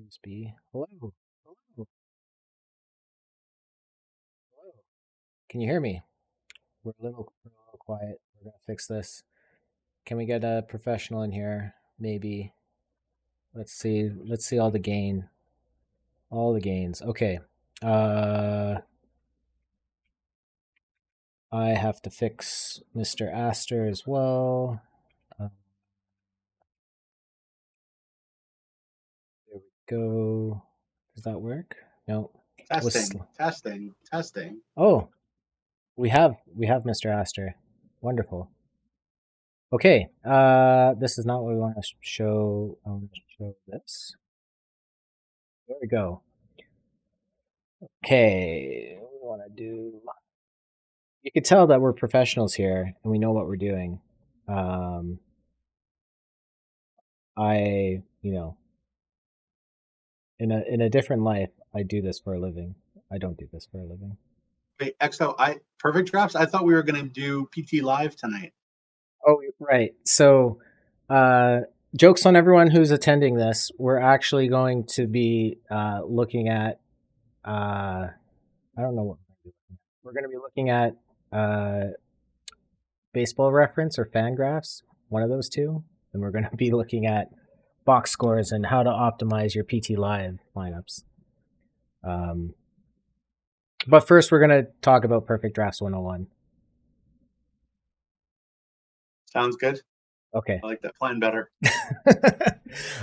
Seems to be. Hello. Hello. Hello. Can you hear me? We're a little quiet. We're gonna fix this. Can we get a professional in here? Maybe. Let's see. Let's see all the gain. All the gains. Okay. Uh I have to fix Mr. Astor as well. Uh, there we go. Does that work? No. Was Testing, testing, testing. Oh, we have Mr. Astor. Wonderful. Okay, this is not what we want to show. I want to show this. There we go. Okay, what do we want to do? You could tell that we're professionals here and we know what we're doing. Um, I, in a different life, I do this for a living. I don't do this for a living. Wait, XO, I perfect drafts. I thought we were gonna do PT live tonight. Oh, right. So, uh, jokes on everyone who's attending this. We're actually going to be looking at. I don't know what we're going to be looking at. Baseball Reference or Fangraphs, one of those two. And we're going to be looking at box scores and how to optimize your PT Live lineups. Um, but first, we're going to talk about Perfect Drafts 101. Sounds good. Okay. I like that plan better.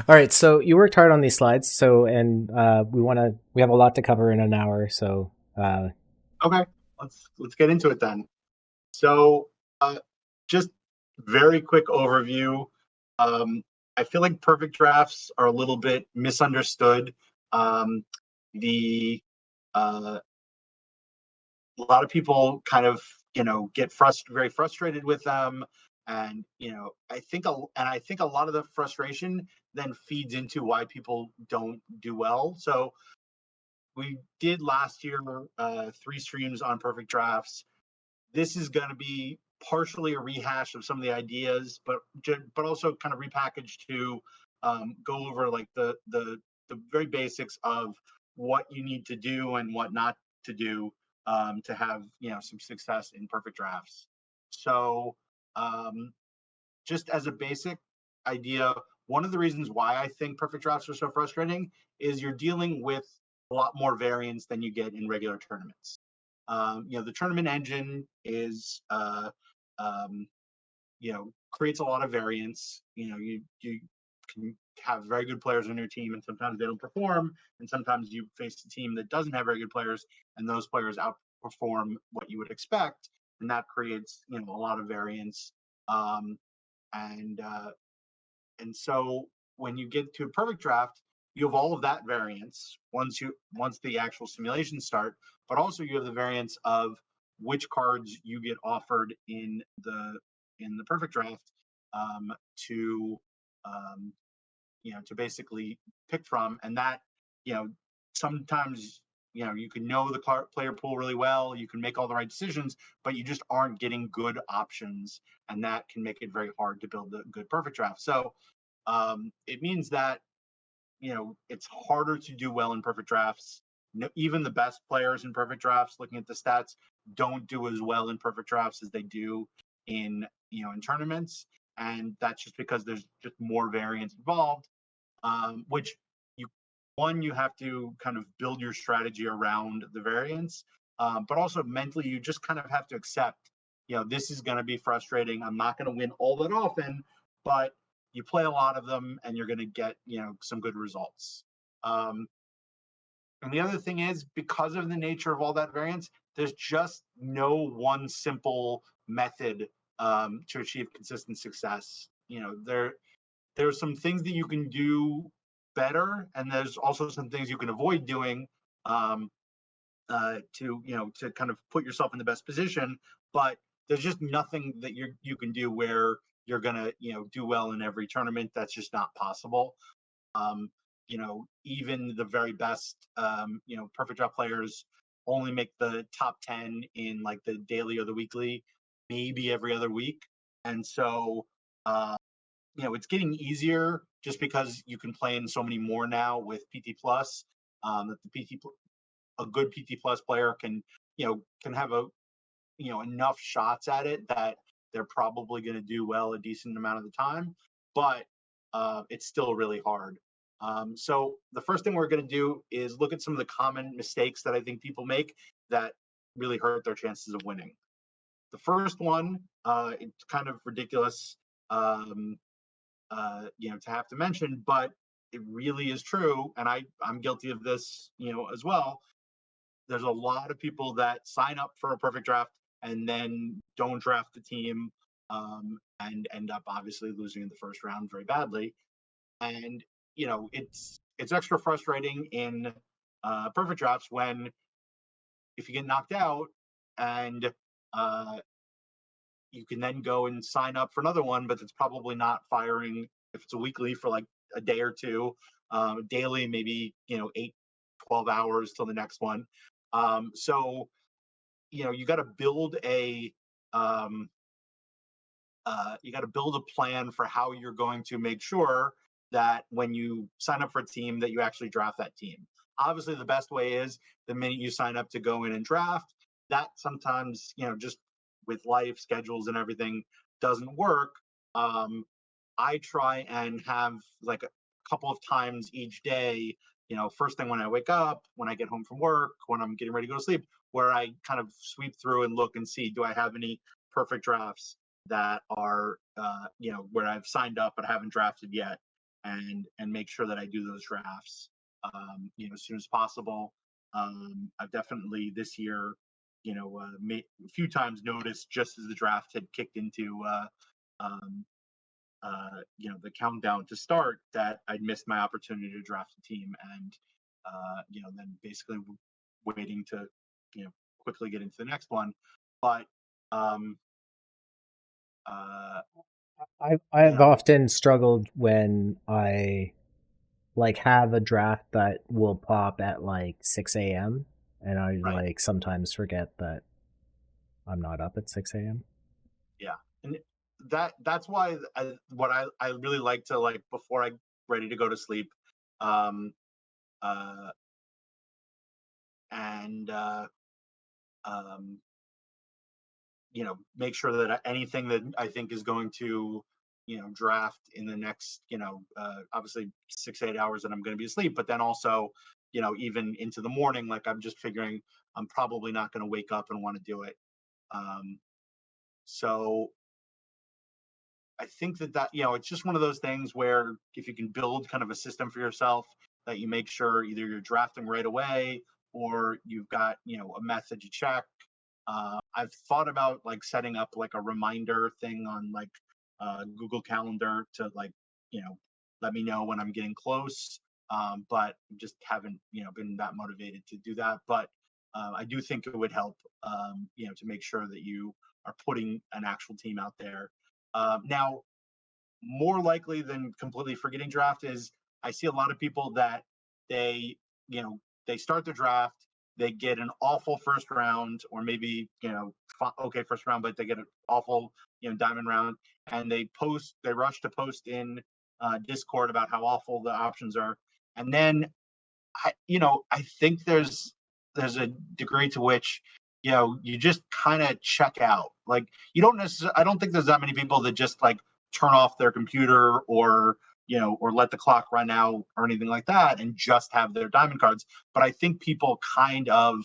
All right. So you worked hard on these slides. So, and we have a lot to cover in an hour. So, Okay, let's get into it then. So, just very quick overview. Um, I feel like perfect drafts are a little bit misunderstood. The uh, a lot of people kind of get very frustrated with them, and I think a lot of the frustration then feeds into why people don't do well. So we did last year 3 streams on perfect drafts. This is going to be partially a rehash of some of the ideas, but also kind of repackaged to go over like the very basics of what you need to do and what not to do to have some success in perfect drafts. So um, just as a basic idea, one of the reasons why I think perfect drafts are so frustrating is you're dealing with a lot more variance than you get in regular tournaments. The tournament engine is, creates a lot of variance. You can have very good players on your team, and sometimes they don't perform, and sometimes you face a team that doesn't have very good players, and those players outperform what you would expect, and that creates a lot of variance. Um, and uh, and so when you get to a perfect draft, you have all of that variance once the actual simulations start, but also you have the variance of which cards you get offered in the perfect draft to to basically pick from, and that you know sometimes you can know the player pool really well, you can make all the right decisions, but you just aren't getting good options, and that can make it very hard to build a good perfect draft. So it means that it's harder to do well in perfect drafts. No, even the best players in perfect drafts, looking at the stats, don't do as well in perfect drafts as they do in tournaments, and that's just because there's just more variance involved. Which you you have to kind of build your strategy around the variance, but also mentally you just kind of have to accept, this is going to be frustrating. I'm not going to win all that often, but you play a lot of them and you're going to get some good results. Um, and the other thing is, because of the nature of all that variance, there's just no one simple method to achieve consistent success. There's some things that you can do better, and there's also some things you can avoid doing um, to kind of put yourself in the best position. But there's just nothing that you can do where you're gonna do well in every tournament. That's just not possible. Even the very best perfect draft players only make the top 10 in like the daily or the weekly, maybe every other week, and so it's getting easier just because you can play in so many more now with PT Plus, that the a good PT Plus player can, can have enough shots at it that they're probably going to do well a decent amount of the time, but it's still really hard. So the first thing we're going to do is look at some of the common mistakes that I think people make that really hurt their chances of winning. The first one, it's kind of ridiculous, to have to mention, but it really is true, and I'm guilty of this, as well. There's a lot of people that sign up for a perfect draft and then don't draft the team, and end up obviously losing in the first round very badly. And it's extra frustrating in perfect drafts when if you get knocked out and uh, you can then go and sign up for another one, but it's probably not firing if it's a weekly for like a day or two, daily, maybe, 8, 12 hours till the next one. So, you got to build um, a plan for how you're going to make sure that when you sign up for a team that you actually draft that team. Obviously, the best way is the minute you sign up to go in and draft. That sometimes, just with life schedules and everything, doesn't work. Um, I try and have like a couple of times each day, first thing when I wake up, when I get home from work, when I'm getting ready to go to sleep, where I kind of sweep through and look and see, do I have any perfect drafts that are, where I've signed up but haven't drafted yet, and make sure that I do those drafts, as soon as possible. I've definitely this year, a few times noticed just as the draft had kicked into um, the countdown to start that I'd missed my opportunity to draft a team, and then basically waiting to quickly get into the next one. But um, uh, you I've know, often struggled when I like have a draft that will pop at like 6 a.m. and I right, like sometimes forget that I'm not up at 6 a.m. yeah, and that's why what I really like to like before I ready to go to sleep, um, uh, and um, make sure that anything that I think is going to, draft in the next, obviously 6, 8 hours that I'm going to be asleep, but then also, even into the morning, like I'm just figuring I'm probably not going to wake up and want to do it. Um, so I think that, it's just one of those things where if you can build kind of a system for yourself that you make sure either you're drafting right away or you've got, a method to check. I've thought about like setting up like a reminder thing on like Google Calendar to like, you know, let me know when I'm getting close. But just haven't, been that motivated to do that. But I do think it would help, to make sure that you are putting an actual team out there. Now, more likely than completely forgetting draft is I see a lot of people that they, they start the draft, they get an awful first round, or maybe, okay, first round, but they get an awful, diamond round, and they rush to post in Discord about how awful the options are. And then I think there's a degree to which you just kind of check out. Like you don't necessarily. I don't think there's that many people that just like turn off their computer or or let the clock run out or anything like that and just have their diamond cards. But I think people kind of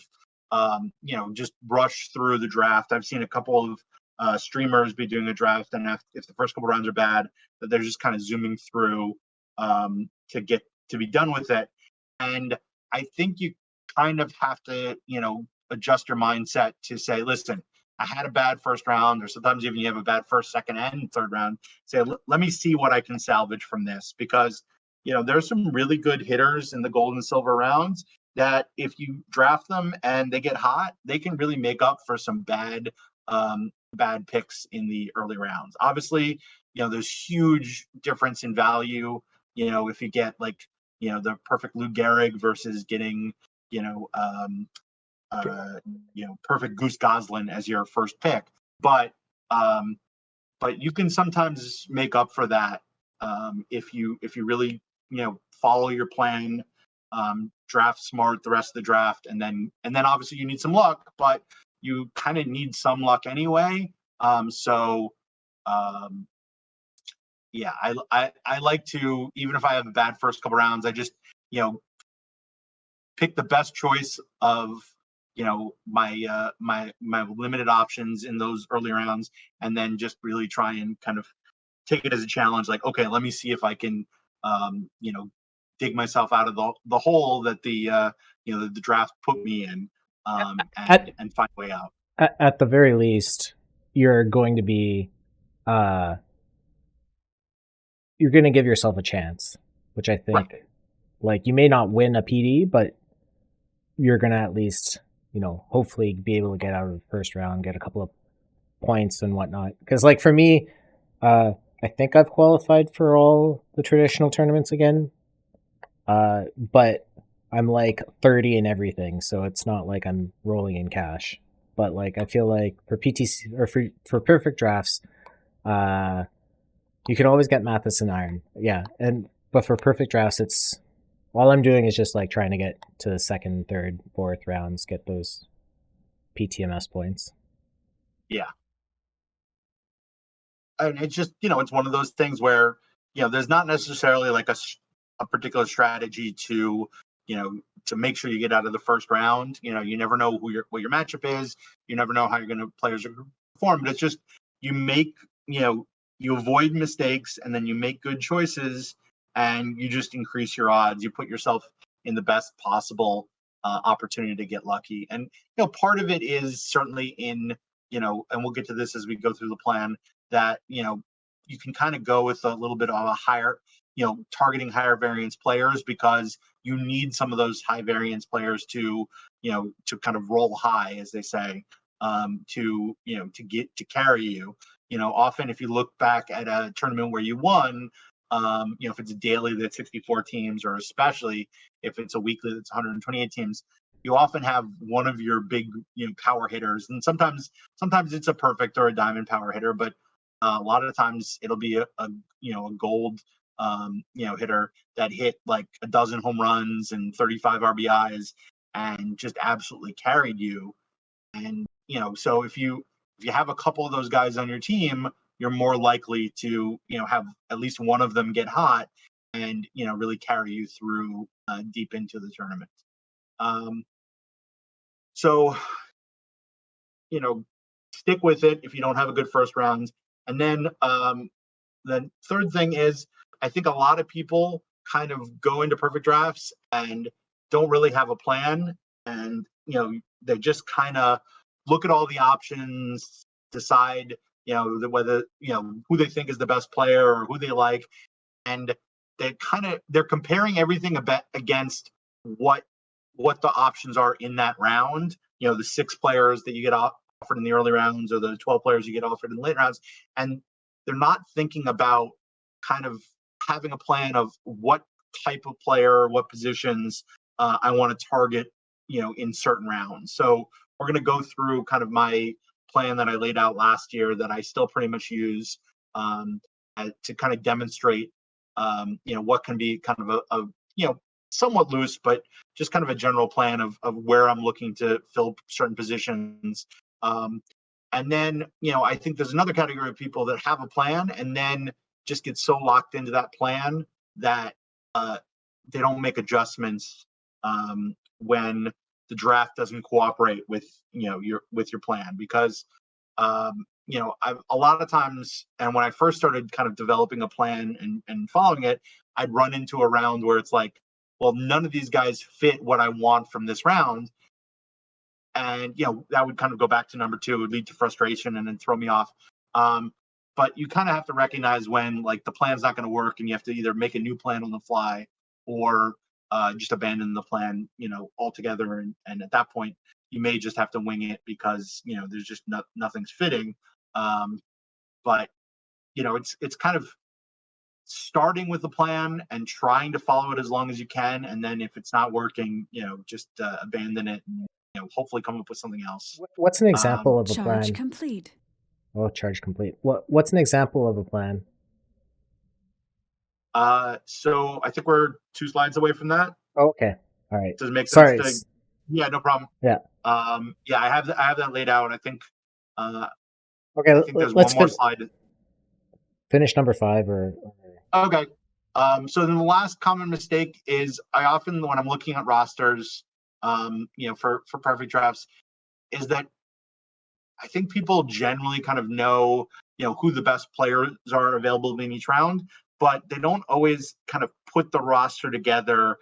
just rush through the draft. I've seen a couple of streamers be doing a draft, and if the first couple rounds are bad, that they're just kind of zooming through to get to be done with it. And I think you kind of have to, adjust your mindset to say, listen, I had a bad first round, or sometimes even you have a bad first, second, and third round. Say, let me see what I can salvage from this because, there's some really good hitters in the gold and silver rounds that if you draft them and they get hot, they can really make up for some bad picks in the early rounds. Obviously, there's huge difference in value. If you get like the perfect Lou Gehrig versus getting, you know, um, perfect Goose Goslin as your first pick. But um, but you can sometimes make up for that If you really follow your plan, draft smart the rest of the draft, and then obviously you need some luck, but you kind of need some luck anyway. So um, yeah, I like to, even if I have a bad first couple rounds, I just you know pick the best choice of my limited options in those early rounds, and then just really try and kind of take it as a challenge. Like, okay, let me see if I can, dig myself out of the hole that the draft put me in, At and find a way out. at the very least, you're going to be uh you're going to give yourself a chance, which I Right. think, like, you may not win a PD, but you're going to at least, hopefully be able to get out of the first round, get a couple of points and whatnot. Because, like, for me, I think I've qualified for all the traditional tournaments again, but I'm like 30 in everything, so it's not like I'm rolling in cash. But like, I feel like for PTC or for perfect drafts, uh, you can always get Matheson Iron, yeah. But for perfect drafts, it's all I'm doing is just like trying to get to the second, third, fourth rounds, get those PTMS points. Yeah. And it's just it's one of those things where there's not necessarily like a particular strategy to make sure you get out of the first round. You never know what your matchup is. You never know how players are going to perform. But it's just you make you avoid mistakes, and then you make good choices, and you just increase your odds. You put yourself in the best possible opportunity to get lucky. And part of it is certainly in and we'll get to this as we go through the plan, that you can kind of go with a little bit of a higher, targeting higher variance players, because you need some of those high variance players to to kind of roll high, as they say, to carry you. Often if you look back at a tournament where you won, if it's a daily that's 64 teams, or especially if it's a weekly that's 128 teams, you often have one of your big power hitters, and sometimes it's a perfect or a diamond power hitter, but a lot of the times it'll be a gold hitter that hit like a dozen home runs and 35 RBIs and just absolutely carried you. And so if you have a couple of those guys on your team, you're more likely to have at least one of them get hot and really carry you through deep into the tournament. Um, so stick with it if you don't have a good first round. And then the third thing is, I think a lot of people kind of go into perfect drafts and don't really have a plan, and they just kind of look at all the options, decide whether who they think is the best player or who they like, and they're comparing everything a bit against what the options are in that round. The 6 players that you get offered in the early rounds, or the 12 players you get offered in the late rounds, and they're not thinking about kind of having a plan of what type of player, what positions I want to target, in certain rounds. So we're going to go through kind of my plan that I laid out last year that I still pretty much use, to kind of demonstrate, what can be kind of somewhat loose, but just kind of a general plan of where I'm looking to fill certain positions. And then, I think there's another category of people that have a plan and then just get so locked into that plan that they don't make adjustments when the draft doesn't cooperate with your plan. Because a lot of times, and when I first started kind of developing a plan and following it, I'd run into a round where it's like, well, none of these guys fit what I want from this round. And, that would kind of go back to number 2. It would lead to frustration and then throw me off. But you kind of have to recognize when, like, the plan's not going to work, and you have to either make a new plan on the fly, or just abandon the plan, altogether. And at that point, you may just have to wing it, because, there's just nothing's fitting. But it's kind of starting with the plan and trying to follow it as long as you can, and then if it's not working, just abandon it, and hopefully come up with something else. What's an example of a Charge plan? complete. Oh, charge complete. What's an example of a plan? So I think we're 2 slides away from that. Oh, okay. All right. Does it make sense Sorry. to? Yeah, no problem. Yeah. Yeah, I have that laid out. Uh, Okay. I think there's Let's one more slide. finish number 5 or Okay. So then the last common mistake is I often, when I'm looking at rosters, for perfect drafts, is that I think people generally kind of know, who the best players are available in each round, but they don't always kind of put the roster together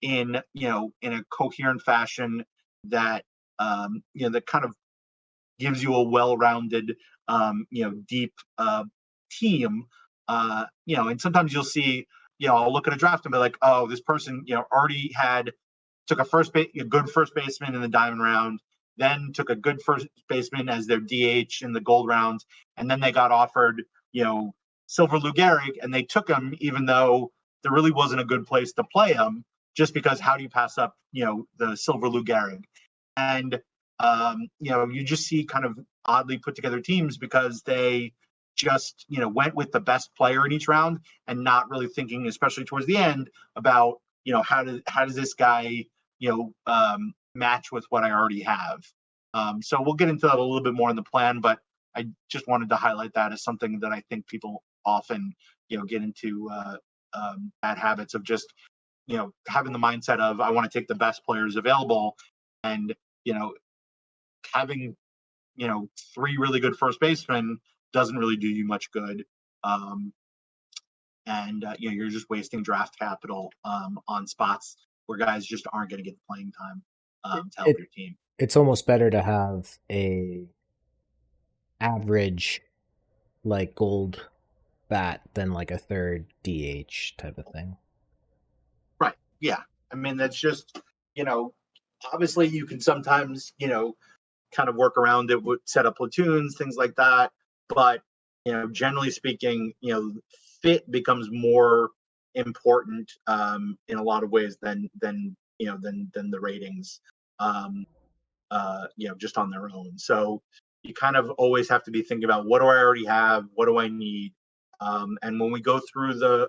in a coherent fashion that, that kind of gives you a well-rounded, deep team. And sometimes you'll see, I'll look at a draft and be like, oh, this person, already took a good first baseman in the diamond round, then took a good first baseman as their DH in the gold round, and then they got offered, Silver Lou Gehrig, and they took him even though there really wasn't a good place to play him, just because how do you pass up, the Silver Lou Gehrig? And you just see kind of oddly put together teams because they just went with the best player in each round and not really thinking, especially towards the end, about how does this guy match with what I already have. So we'll get into that a little bit more in the plan, but I just wanted to highlight that as something that I think people often get into bad habits of just having the mindset of I want to take the best players available, and you know having 3 really good first basemen doesn't really do you much good. Um, and you're just wasting draft capital on spots where guys just aren't going to get the playing time to help it your team. it's almost better to have a average like gold bat than like a third DH type of thing. Right. Yeah. I mean, that's just, you know, obviously you can sometimes, kind of work around it with set up platoons, things like that. But, generally speaking, fit becomes more important in a lot of ways than the ratings. Um, just on their own. So you kind of always have to be thinking about what do I already have, what do I need, and when we go through the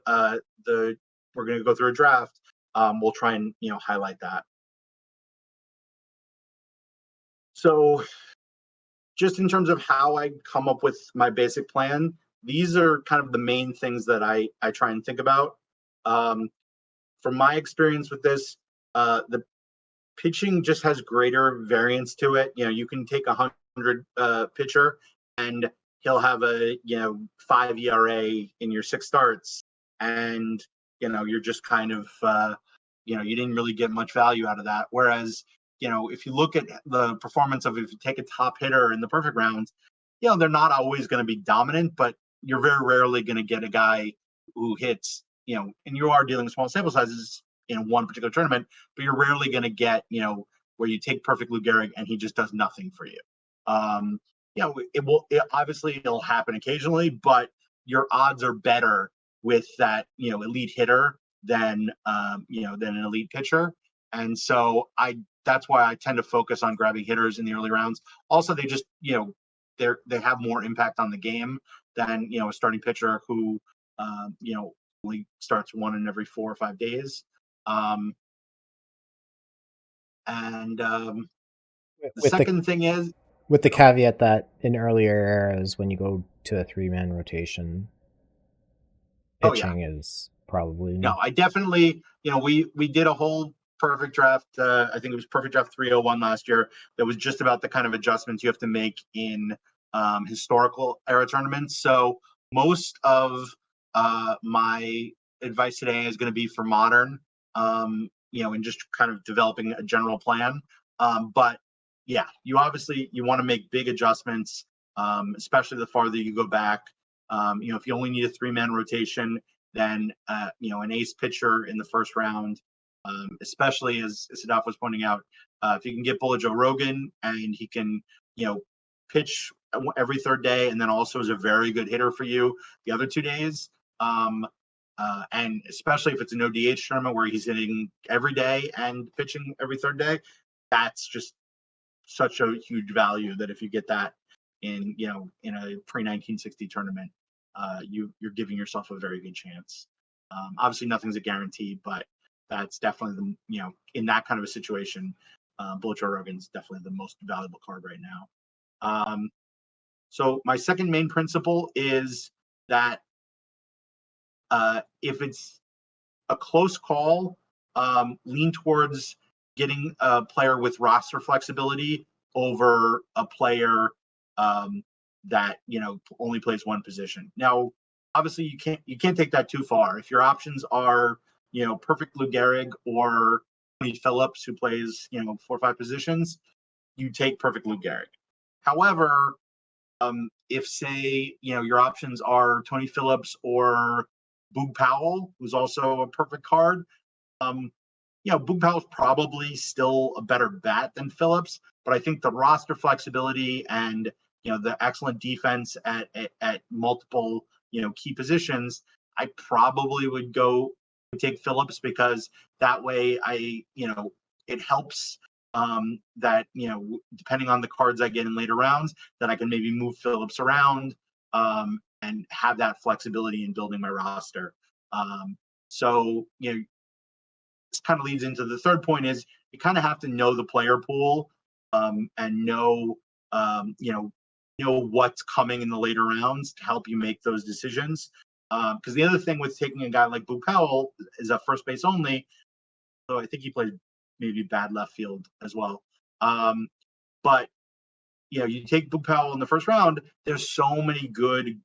we're going to go through a draft, we'll try and highlight that. So just in terms of how I come up with my basic plan, these are kind of the main things that I try and think about. Um, from my experience with this, the pitching just has greater variance to it. You can take 100 pitcher and he'll have a 5 ERA in your 6 starts, and you're just kind of you didn't really get much value out of that. Whereas if you look at the performance of if you take a top hitter in the perfect round, they're not always going to be dominant, but you're very rarely going to get a guy who hits and you are dealing with small sample sizes in one particular tournament, but you're rarely going to get, where you take perfect Lou Gehrig and he just does nothing for you. Um, obviously it'll happen occasionally, but your odds are better with that, elite hitter than an elite pitcher. And so that's why I tend to focus on grabbing hitters in the early rounds. Also, they just, they have more impact on the game than, a starting pitcher who, only starts one in every 4 or 5 days. Um, and the With the second thing is, with the caveat that in earlier eras when you go to a 3-man rotation, oh yeah, pitching is probably no, I definitely, we did a whole perfect draft. I think it was perfect draft 301 last year. That was just about the kind of adjustments you have to make in historical era tournaments. So most of my advice today is going to be for modern, and just kind of developing a general plan. But yeah, you want to make big adjustments, especially the farther you go back. If you only need a 3-man rotation, then an ace pitcher in the first round, especially as Sadaf was pointing out, if you can get Bullet Joe Rogan and he can pitch every third day and then also is a very good hitter for you the other 2 days. And especially if it's a no DH tournament where he's hitting every day and pitching every third day, that's just such a huge value that if you get that in a pre 1960 tournament, you're giving yourself a very good chance. Obviously, nothing's a guarantee, but that's definitely in that kind of a situation, Bullet Joe Rogan's definitely the most valuable card right now. So my second main principle is that if it's a close call, lean towards getting a player with roster flexibility over a player that only plays one position. Now, obviously, you can't take that too far. If your options are perfect Lou Gehrig or Tony Phillips, who plays 4 or 5 positions, you take perfect Lou Gehrig. However, if say your options are Tony Phillips or Boog Powell, who's also a perfect card, Boog Powell's probably still a better bat than Phillips, but I think the roster flexibility and the excellent defense at multiple key positions, I probably would take Phillips, because that way it helps that depending on the cards I get in later rounds, that I can maybe move Phillips around and have that flexibility in building my roster. So this kind of leads into the third point: is you kind of have to know the player pool and know what's coming in the later rounds to help you make those decisions. Because the other thing with taking a guy like Boog Powell is a first base only, so I think he played maybe bad left field as well. But you take Boog Powell in the first round. There's so many good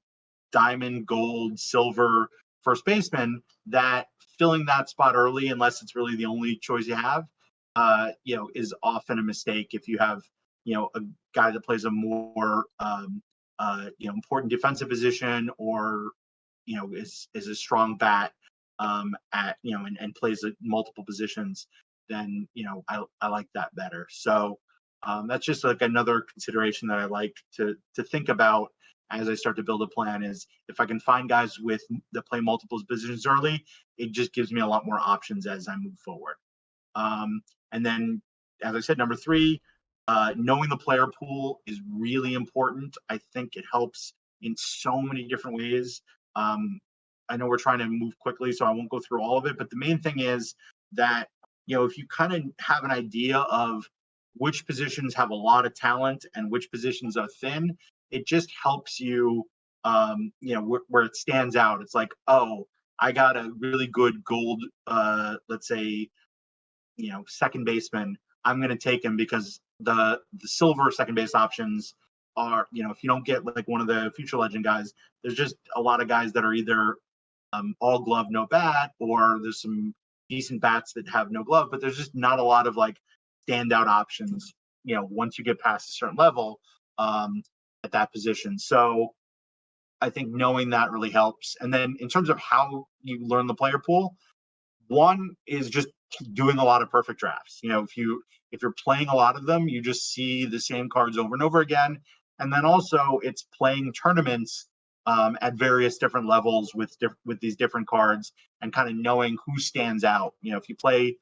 diamond, gold, silver first basemen that filling that spot early, unless it's really the only choice you have, is often a mistake if you have a guy that plays a more important defensive position, or is a strong bat and plays at multiple positions. Then I like that better. So that's just like another consideration that I like to think about as I start to build a plan, is if I can find guys that play multiple positions early, it just gives me a lot more options as I move forward. And then, as I said, number 3, knowing the player pool is really important. I think it helps in so many different ways. I know we're trying to move quickly, so I won't go through all of it, but the main thing is that if you kind of have an idea of which positions have a lot of talent and which positions are thin, it just helps you, where it stands out. It's like, oh, I got a really good gold, let's say, second baseman. I'm going to take him because the silver second base options are, if you don't get like one of the future legend guys, there's just a lot of guys that are either all glove, no bat, or there's some decent bats that have no glove, but there's just not a lot of like standout options, once you get past a certain level at that position. So I think knowing that really helps. And then in terms of how you learn the player pool, one is just doing a lot of perfect drafts. If you're playing a lot of them, you just see the same cards over and over again. And then also it's playing tournaments at various different levels with these different cards, and kind of knowing who stands out. If you play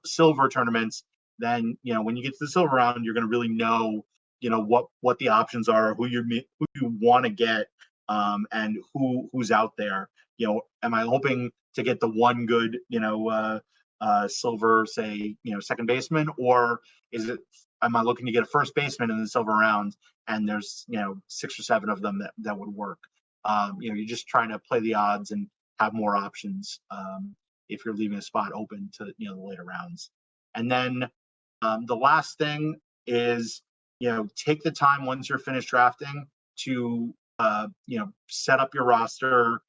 silver tournaments, then when you get to the silver round, you're going to really know what the options are, who you want to get, and who's out there. Am I hoping to get the one good silver, say second baseman, or am I looking to get a first baseman in the silver round, and there's 6 or 7 of them that would work. You're just trying to play the odds and have more options if you're leaving a spot open to the later rounds. And then the last thing is take the time once you're finished drafting to set up your roster,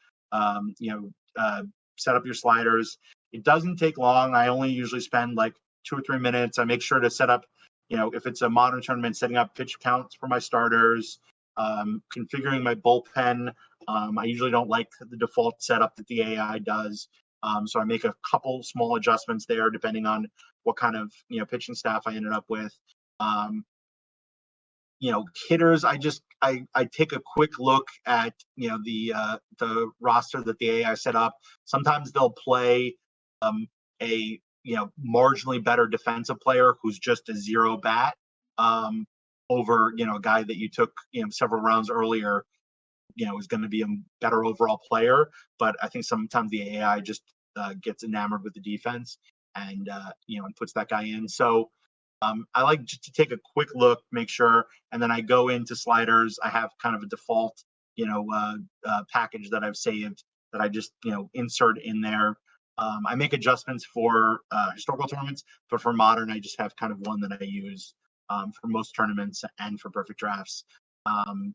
set up your sliders. It doesn't take long. I only usually spend like 2 or 3 minutes. I make sure to set up, if it's a modern tournament, setting up pitch counts for my starters, configuring my bullpen. I usually don't like the default setup that the AI does. So I make a couple small adjustments there depending on what kind of pitching staff I ended up with. Hitters, I take a quick look at the roster that the AI set up. Sometimes they'll play a marginally better defensive player who's just a 0 bat over a guy that you took several rounds earlier is going to be a better overall player. But I think sometimes the AI just gets enamored with the defense and and puts that guy in. So I like just to take a quick look, make sure, and then I go into sliders. I have kind of a default, package that I've saved that I just insert in there. I make adjustments for historical tournaments, but for modern, I just have kind of one that I use for most tournaments and for perfect drafts. Um,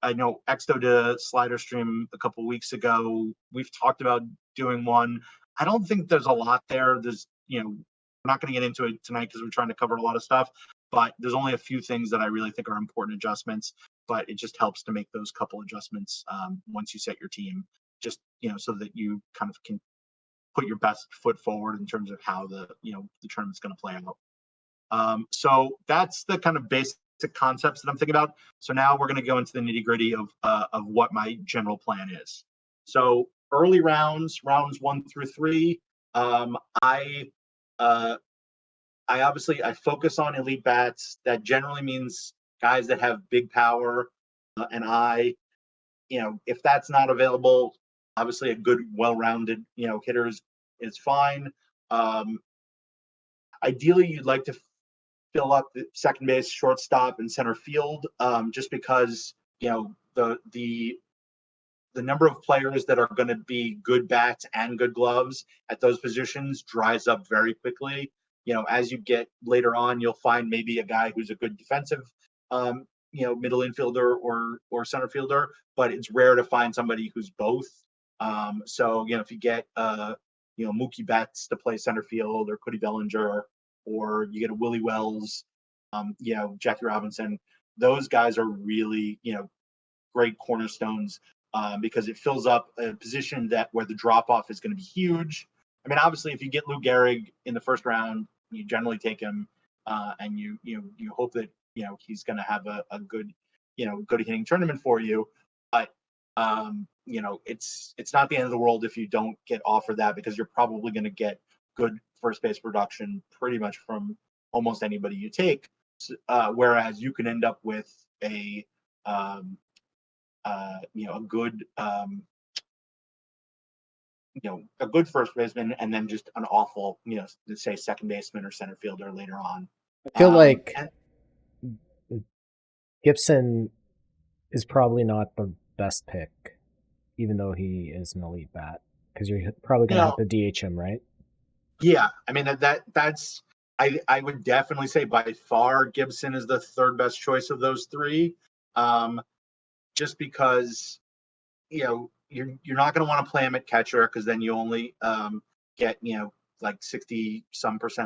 I know Exto did a slider stream a couple weeks ago. We've talked about doing one. I don't think there's a lot there. We're not going to get into it tonight because we're trying to cover a lot of stuff, but there's only a few things that I really think are important adjustments, but it just helps to make those couple adjustments once you set your team, just, so that you kind of can put your best foot forward in terms of how the tournament's going to play out. So that's the kind of basic concepts that I'm thinking about. So now we're going to go into the nitty gritty of what my general plan is. So early rounds 1 through 3, I obviously I focus on elite bats. That generally means guys that have big power, and if that's not available, obviously a good, well-rounded, hitter is fine. Um, Ideally, you'd like to fill up the second base, shortstop, and center field, just because the number of players that are going to be good bats and good gloves at those positions dries up very quickly. As you get later on, you'll find maybe a guy who's a good defensive, middle infielder or center fielder, but it's rare to find somebody who's both. So if you get Mookie Betts to play center field, or Cody Bellinger, or you get a Willie Wells, Jackie Robinson, those guys are really great cornerstones, because it fills up a position where the drop off is going to be huge. I mean, obviously, if you get Lou Gehrig in the first round, you generally take him, and you hope that he's going to have a good good hitting tournament for you. But it's not the end of the world if you don't get offered that, because you're probably going to get good first base production pretty much from almost anybody you take. Whereas you can end up with a a good a good first baseman, and then just an awful let's say second baseman or center fielder later on. I feel like And Gibson is probably not the best pick, even though he is an elite bat, because you're probably going to have to DH him, right? Yeah, I mean that's I would definitely say by far Gibson is the third best choice of those three, just because you're not going to want to play him at catcher, because then you only get like 60%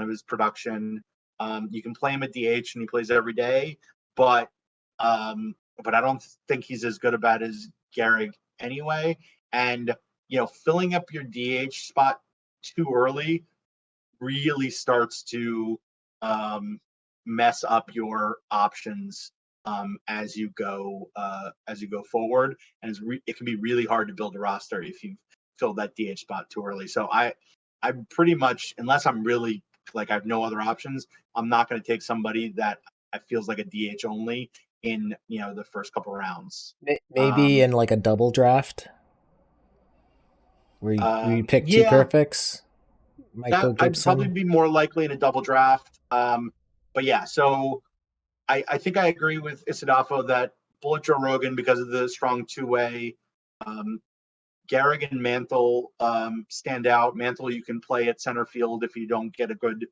of his production. You can play him at DH and he plays every day, but I don't think he's as good about as Gehrig anyway. And filling up your DH spot too early really starts to mess up your options as you go forward, and it can be really hard to build a roster if you fill that DH spot too early. So I'm pretty much, unless I'm really like I have no other options, I'm not going to take somebody that feels like a DH only in the first couple rounds. Maybe in like a double draft where you pick two Yeah, perfects. Might go I'd probably Gibson. be more likely in a double draft. But yeah, so I think I agree with Isadafo that Bullet Joe Rogan, because of the strong two-way. Gehrig and Mantle stand out. Mantle you can play at center field if you don't get a good,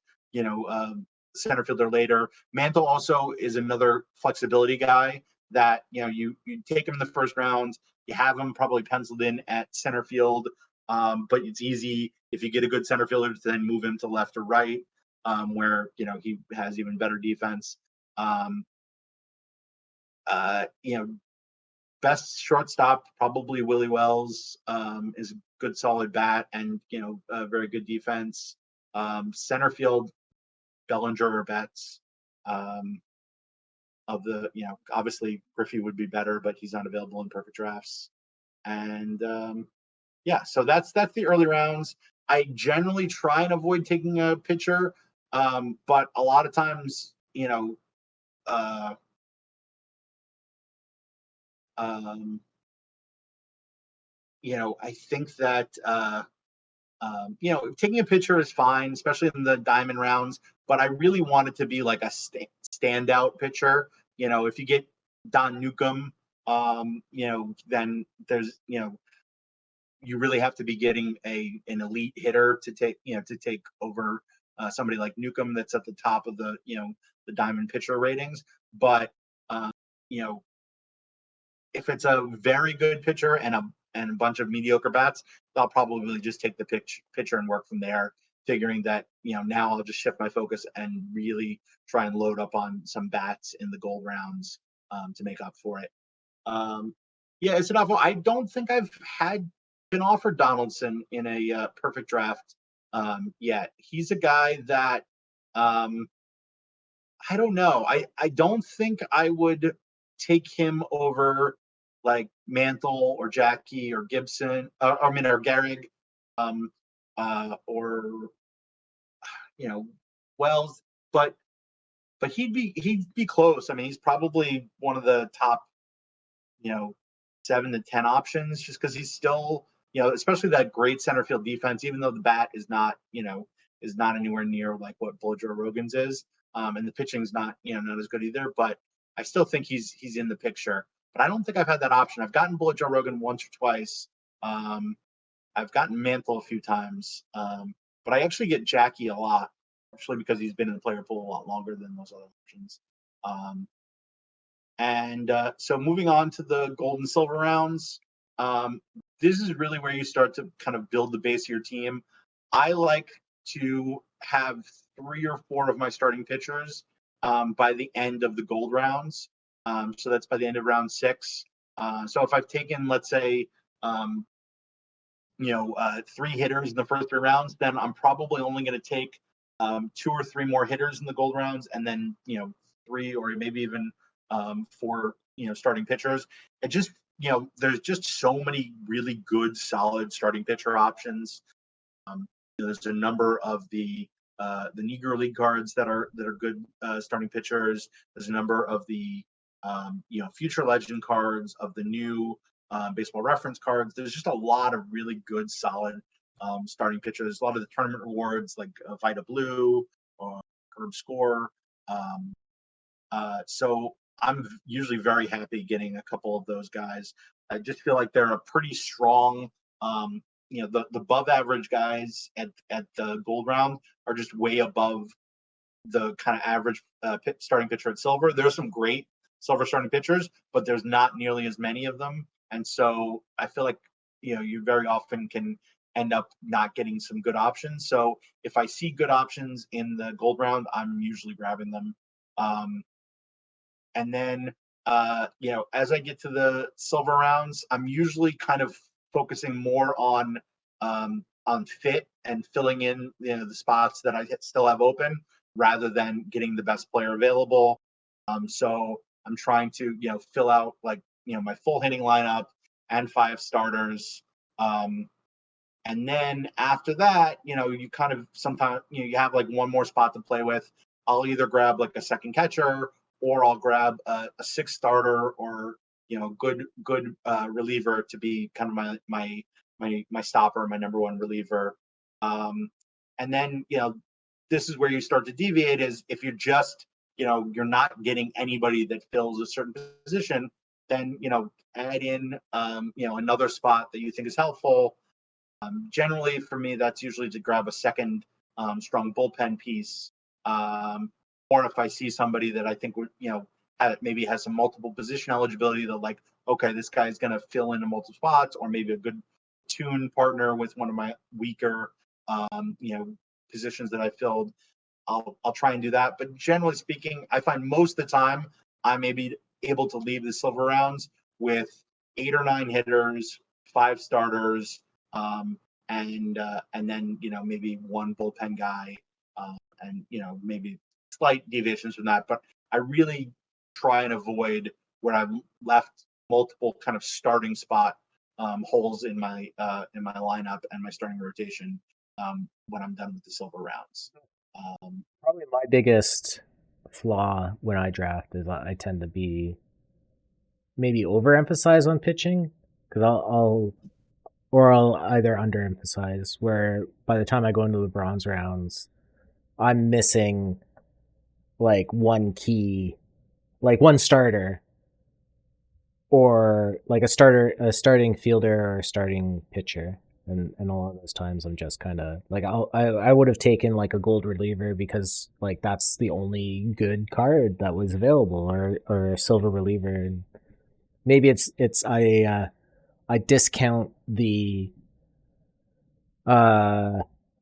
center fielder later. Mantle also is another flexibility guy that you take him in the first round. You have him probably penciled in at center field, but it's easy if you get a good center fielder to then move him to left or right, where he has even better defense. Um, Best shortstop probably Willie Wells, is a good solid bat, and a very good defense. Center field Bellinger or Betts. Of the obviously Griffey would be better, but he's not available in perfect drafts. And yeah, so that's the early rounds. I generally try and avoid taking a pitcher, but a lot of times uh, Um, I think that taking a picture is fine, especially in the diamond rounds. But I really want it to be like a standout pitcher. If you get Don Newcomb, then you really have to be getting an elite hitter to take over somebody like Newcomb that's at the top of the diamond pitcher ratings. But uh, you know, if it's a very good pitcher and a bunch of mediocre bats, I'll probably just take the pitcher and work from there, figuring that now I'll just shift my focus and really try and load up on some bats in the gold rounds to make up for it. Um, yeah, it's an awful. I don't think I've had been offered Donaldson in a perfect draft yet. He's a guy that um, I don't know. I don't think I would take him over like Mantle or Jackie or Gibson. I mean, or Gehrig, or you know Wells, but he'd be close. I mean, he's probably one of the top you know 7 to 10 options, just because he's still especially that great center field defense. Even though the bat is not anywhere near like what Bullet Joe Rogan's is, and the pitching's not as good either. But I still think he's in the picture. But I don't think I've had that option. I've gotten Bullet Joe Rogan once or twice. Um, I've gotten Mantle a few times, but I actually get Jackie a lot, actually because he's been in the player pool a lot longer than those other options. Um, and so moving on to the gold and silver rounds, um, this is really where you start to kind of build the base of your team. I like to have 3 or 4 of my starting pitchers by the end of the gold rounds. So that's by the end of round 6. So if I've taken, let's say, 3 hitters in the first 3 rounds, then I'm probably only going to take 2 or 3 more hitters in the gold rounds, and then 3 or maybe even 4 starting pitchers. It just there's just so many really good solid starting pitcher options. There's a number of the Negro League cards that are good starting pitchers. There's a number of the future legend cards, of the new baseball reference cards. There's just a lot of really good solid starting pitchers. A lot of the tournament rewards like Vita Blue or Herb Score. Um, so I'm usually very happy getting a couple of those guys. I just feel like they're a pretty strong, the above average guys at the gold round are just way above the kind of average starting pitcher at silver. There's some great silver starting pitchers, but there's not nearly as many of them. And so I feel like, you very often can end up not getting some good options. So if I see good options in the gold round, I'm usually grabbing them. Um, and then, as I get to the silver rounds, I'm usually kind of focusing more on fit and filling in the spots that I still have open, rather than getting the best player available. So I'm trying to fill out like my full hitting lineup and 5 starters. And then after that, you kind of sometimes you have like one more spot to play with. I'll either grab like a second catcher, or I'll grab a 6 starter, or good reliever to be kind of my stopper, my number one reliever. Um, and then this is where you start to deviate, is if you're just you're not getting anybody that fills a certain position, then add in another spot that you think is helpful. Generally, for me, that's usually to grab a second strong bullpen piece, or if I see somebody that I think would, maybe has some multiple position eligibility, that like, okay, this guy is going to fill in multiple spots, or maybe a good tune partner with one of my weaker, positions that I filled. I'll try and do that. But generally speaking, I find most of the time I may be able to leave the silver rounds with 8 or 9 hitters, 5 starters, and then maybe one bullpen guy, and maybe slight deviations from that. But I really try and avoid where I've left multiple kind of starting spot holes in my lineup and my starting rotation when I'm done with the silver rounds. Um, Probably my biggest flaw when I draft is I tend to be maybe overemphasize on pitching because I'll either underemphasize where by the time I go into the bronze rounds, I'm missing like one key, like one starter or like a starting fielder or a starting pitcher. And a lot of those times I'm just kind of like I would have taken like a gold reliever because like that's the only good card that was available or a silver reliever. And maybe it's I discount the uh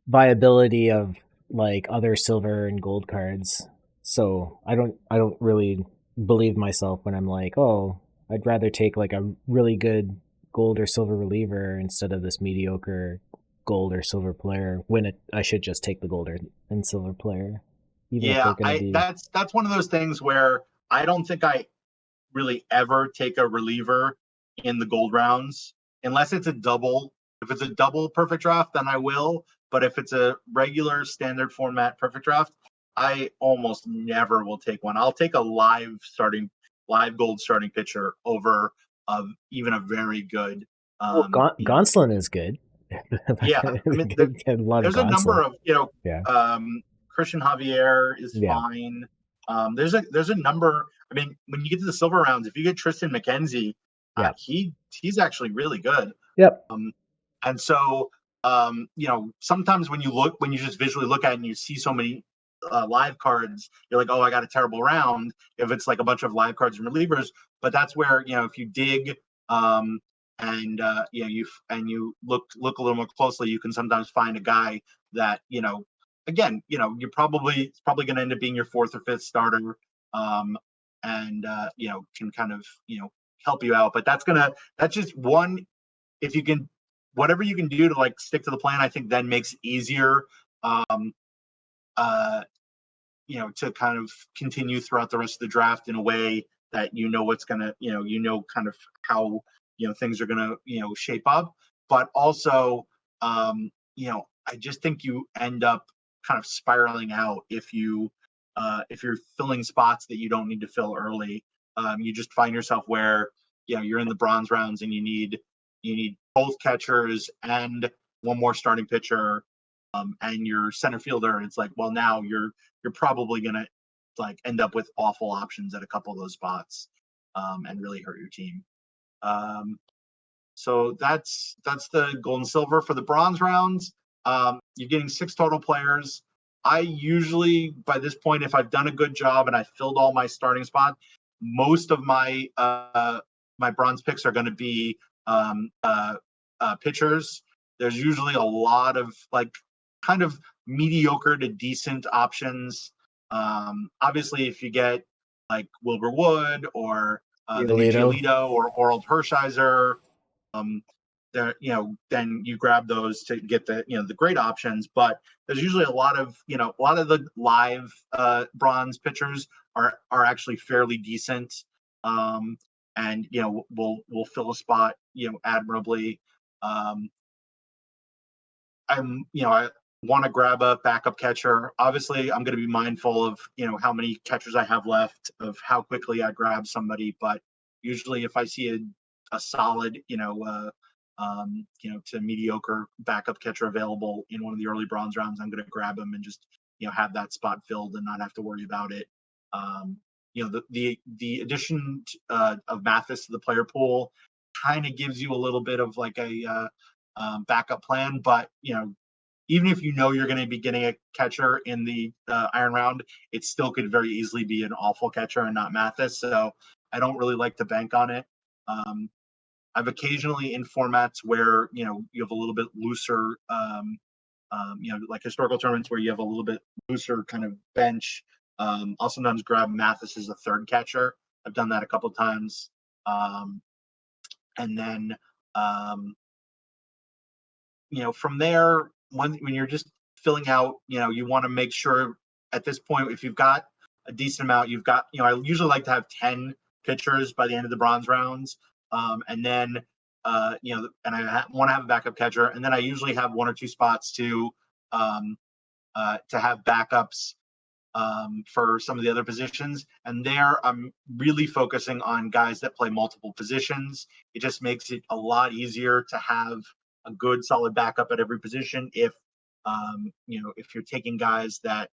viability of like other silver and gold cards. So I don't really believe myself when I'm like, oh, I'd rather take like a really good gold or silver reliever instead of this mediocre gold or silver player when I should just take the gold and silver player, even if Yeah, they're going to I be. that's one of those things where I don't think I really ever take a reliever in the gold rounds unless it's a double. If it's a double perfect draft, then I will. But if it's a regular standard format perfect draft, I almost never will take one. I'll take a live gold starting pitcher over even a very good, Well, Gonsolin is good. yeah. I mean, I love there's a number Gonsolin. of Yeah, Christian Javier is yeah, fine. There's a number. I mean, when you get to the silver rounds, if you get Tristan McKenzie, yeah, he's actually really good. yep. Um, and so sometimes when you just visually look at it and you see so many live cards, you're like, oh, I got a terrible round. If it's like a bunch of live cards and relievers, but that's where if you dig um, and you look a little more closely, you can sometimes find a guy that again you're probably it's probably going to end up being your fourth or fifth starter, and can kind of help you out. But that's just one. If you can, whatever you can do to like stick to the plan, I think then makes it easier. Um, uh, to kind of continue throughout the rest of the draft in a way that what's gonna, kind of how things are gonna shape up. But also, I just think you end up kind of spiraling out if you're filling spots that you don't need to fill early. You just find yourself where you're in the bronze rounds and you need both catchers and one more starting pitcher, and your center fielder. And it's like, well, now you're probably gonna like end up with awful options at a couple of those spots, and really hurt your team. Um, so that's the gold and silver for the bronze rounds. You're getting 6 total players. I usually, by this point, if I've done a good job and I filled all my starting spots, most of my bronze picks are going to be pitchers. There's usually a lot of like kind of mediocre to decent options. Obviously, if you get like Wilbur Wood or maybe Giolito. Giolito or Oral Hershiser, um, there, then you grab those to get the great options. But there's usually a lot of the live bronze pitchers are actually fairly decent, and will fill a spot admirably. Um, I want to grab a backup catcher. Obviously, I'm going to be mindful of how many catchers I have left, of how quickly I grab somebody. But usually, if I see a solid, to mediocre backup catcher available in one of the early bronze rounds, I'm going to grab him and just have that spot filled and not have to worry about it. Um, the addition of Mathis to the player pool kind of gives you a little bit of like a backup plan. But even if you're going to be getting a catcher in the iron round, it still could very easily be an awful catcher and not Mathis. So I don't really like to bank on it. Um, I've occasionally in formats where you have a little bit looser, like historical tournaments where you have a little bit looser kind of bench. I'll sometimes grab Mathis as a third catcher. I've done that a couple of times, and then um, from there, when you're just filling out, you want to make sure at this point, if you've got a decent amount, I usually like to have 10 pitchers by the end of the bronze rounds. And then, and I want to have a backup catcher. And then I usually have one or two spots to have backups for some of the other positions. And there, I'm really focusing on guys that play multiple positions. It just makes it a lot easier to have a good, solid backup at every position. If you're taking guys that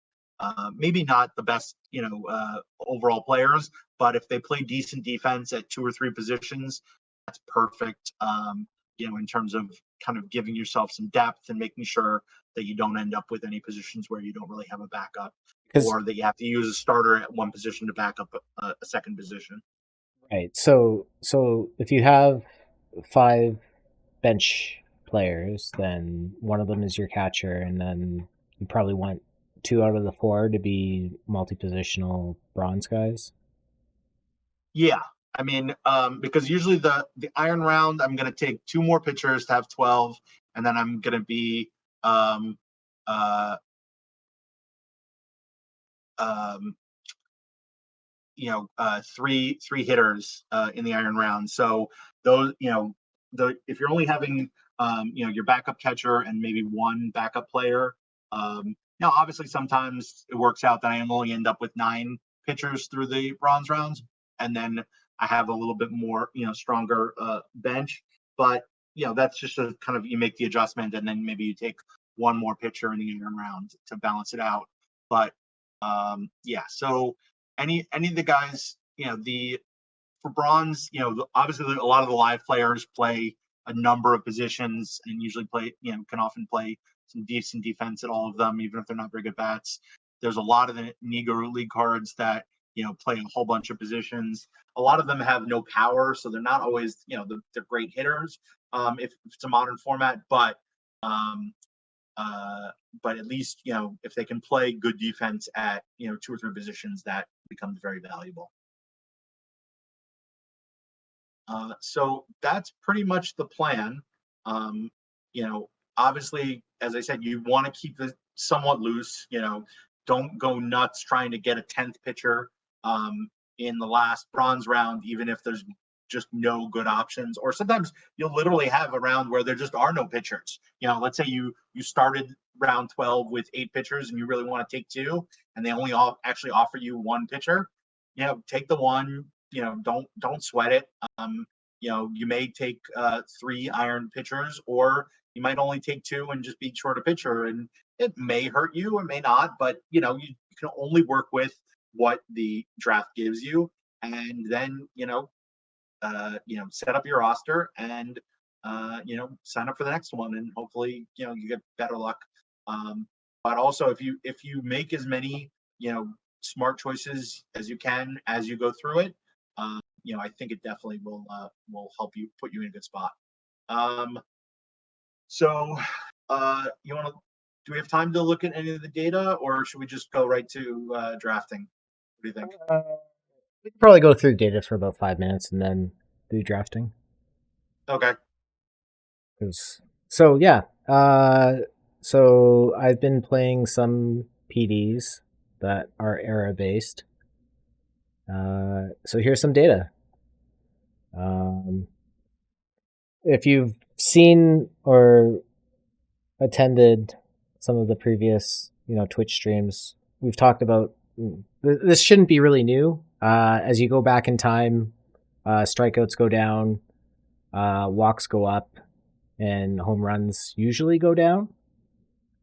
maybe not the best, overall players, but if they play decent defense at two or three positions, that's perfect. In terms of kind of giving yourself some depth and making sure that you don't end up with any positions where you don't really have a backup Because or that you have to use a starter at one position to back up a second position. right, so if you have five bench players, then one of them is your catcher, and then you probably want two out of the four to be multi-positional bronze guys. Yeah. I mean, because usually the iron round, I'm going to take two more pitchers to have 12, and then I'm going to be um, uh, um, three hitters in the iron round. So those, if you're only having your backup catcher and maybe one backup player, now obviously sometimes it works out that I only end up with nine pitchers through the bronze rounds, and then I have a little bit more stronger bench. But that's just a kind of, you make the adjustment, and then maybe you take one more pitcher in the iron round to balance it out. But yeah, so any of the guys, the for bronze, obviously a lot of the live players play a number of positions and usually play, can often play some decent defense at all of them, even if they're not very good bats. There's a lot of the Negro League cards that play a whole bunch of positions. A lot of them have no power, so they're not always they're great hitters. If it's a modern format, um, uh, but at least if they can play good defense at two or three positions, that becomes very valuable. So that's pretty much the plan. Um, Obviously, as I said, you want to keep it somewhat loose. Don't go nuts trying to get a 10th pitcher um, in the last bronze round, even if there's just no good options. Or sometimes you'll literally have a round where there just are no pitchers. Let's say you started round 12 with 8 pitchers and you really want to take two, and they only actually offer you one pitcher. Take the one. Don't sweat it. You may take three iron pitchers, or you might only take two and just be short a pitcher, and it may hurt you, it may not, but you can only work with what the draft gives you, and then set up your roster and sign up for the next one, and hopefully you get better luck. But also, if you make as many smart choices as you can as you go through it, I think it definitely will help you, put you in a good spot. Um, so, you want to? Do we have time to look at any of the data, or should we just go right to drafting? What do you think? Uh, we could probably go through data for about 5 minutes and then do drafting. Okay. 'Cause- yeah, so I've been playing some PDs that are era based. So here's some data. Um, if you've seen or attended some of the previous, Twitch streams, we've talked about this shouldn't be really new. As you go back in time, strikeouts go down, walks go up, and home runs usually go down.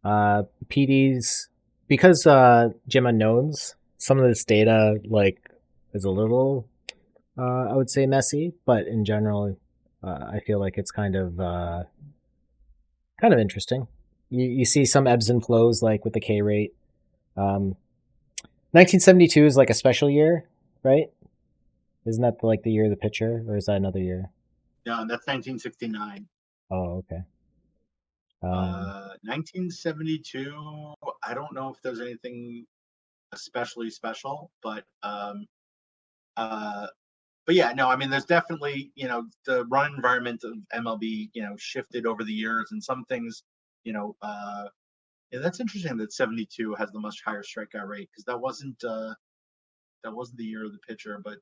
PDs, because Gym Unknowns, some of this data is a little, I would say, messy, but in general, I feel like it's kind of interesting. You see some ebbs and flows, like with the K rate. Um, 1972 is like a special year, right? Isn't that like the year of the pitcher, or is that another year? No, that's 1969. Oh, okay. Um, 1972. I don't know if there's anything especially special, uh, but yeah, no, I mean, there's definitely the run environment of MLB shifted over the years, and some things you know yeah, that's interesting that 72 has the much higher strikeout rate, because that wasn't the year of the pitcher, but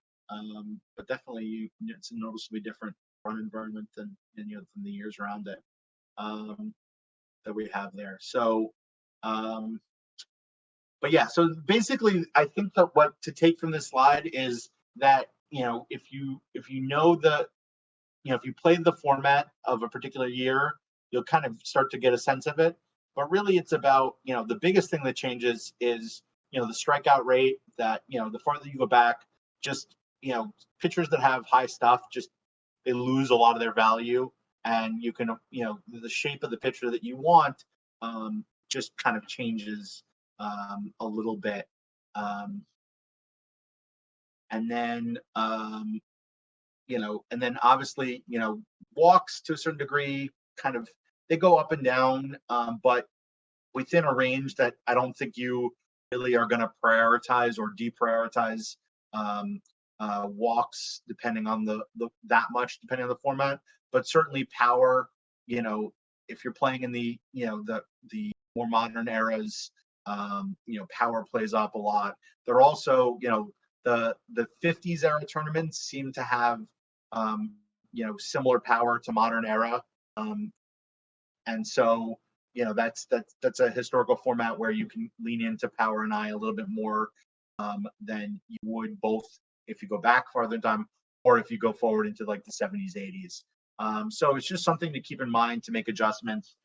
definitely it's a noticeably different run environment than the years around it. Um, that we have there. So, um, but yeah, so basically, I think that what to take from this slide is that if you know the if you play the format of a particular year, you'll kind of start to get a sense of it. But really, it's about the biggest thing that changes is the strikeout rate. That the farther you go back, just pitchers that have high stuff just they lose a lot of their value, and you can the shape of the pitcher that you want just kind of changes a little bit. Um, and then and then obviously, walks to a certain degree kind of they go up and down, but within a range that I don't think you really are going to prioritize or deprioritize um, walks depending on the that much depending on the format, but certainly power. You know, if you're playing in the the more modern eras, power plays up a lot. They're also the 50s era tournaments seem to have um, similar power to modern era, um, and so that's a historical format where you can lean into power and I a little bit more than you would both if you go back farther in time or if you go forward into like the 70s, 80s. So it's just something to keep in mind to make adjustments,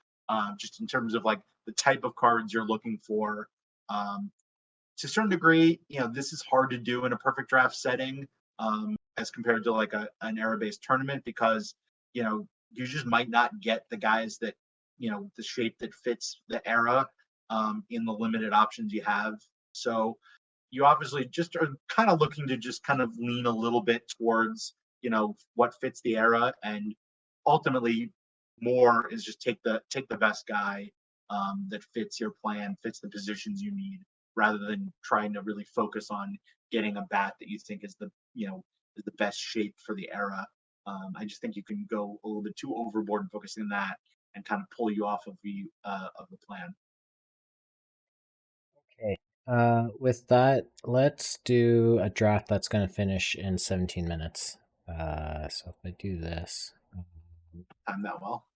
just in terms of like the type of cards you're looking for. Um, to a certain degree, this is hard to do in a perfect draft setting as compared to like an era based tournament because you just might not get the guys that the shape that fits the era in the limited options you have. So you obviously just are kind of looking to just kind of lean a little bit towards what fits the era, and ultimately more is just take the best guy that fits your plan, fits the positions you need, rather than trying to really focus on getting a bat that you think is the best shape for the era. I just think you can go a little bit too overboard and focusing on that and kind of pull you off of the plan. Okay. With that, let's do a draft that's going to finish in 17 minutes. So if I do this. Time that well.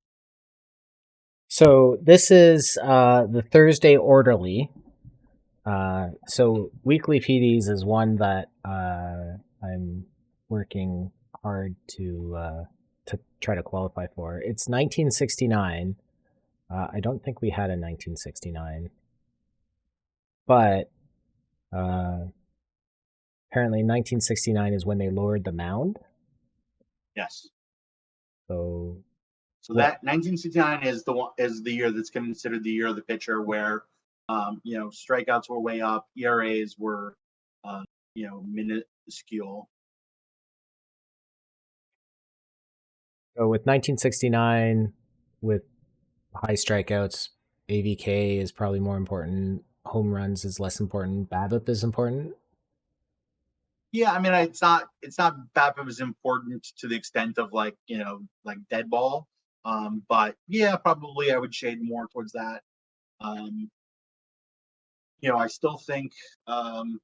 So this is the Thursday Orderly. So weekly PDs is one that I'm working hard to try to qualify for. It's 1969. I don't think we had a 1969, but uh, apparently 1969 is when they lowered the mound. Yes. So So what? that 1969 is the year that's considered the year of the pitcher, where strikeouts were way up, ERAs were minuscule. So with 1969, with high strikeouts, AVK is probably more important. Home runs is less important. BABIP is important. Yeah, I mean it's not BABIP is important to the extent of like like dead ball, but yeah, probably I would shade more towards that. Um, I still think um,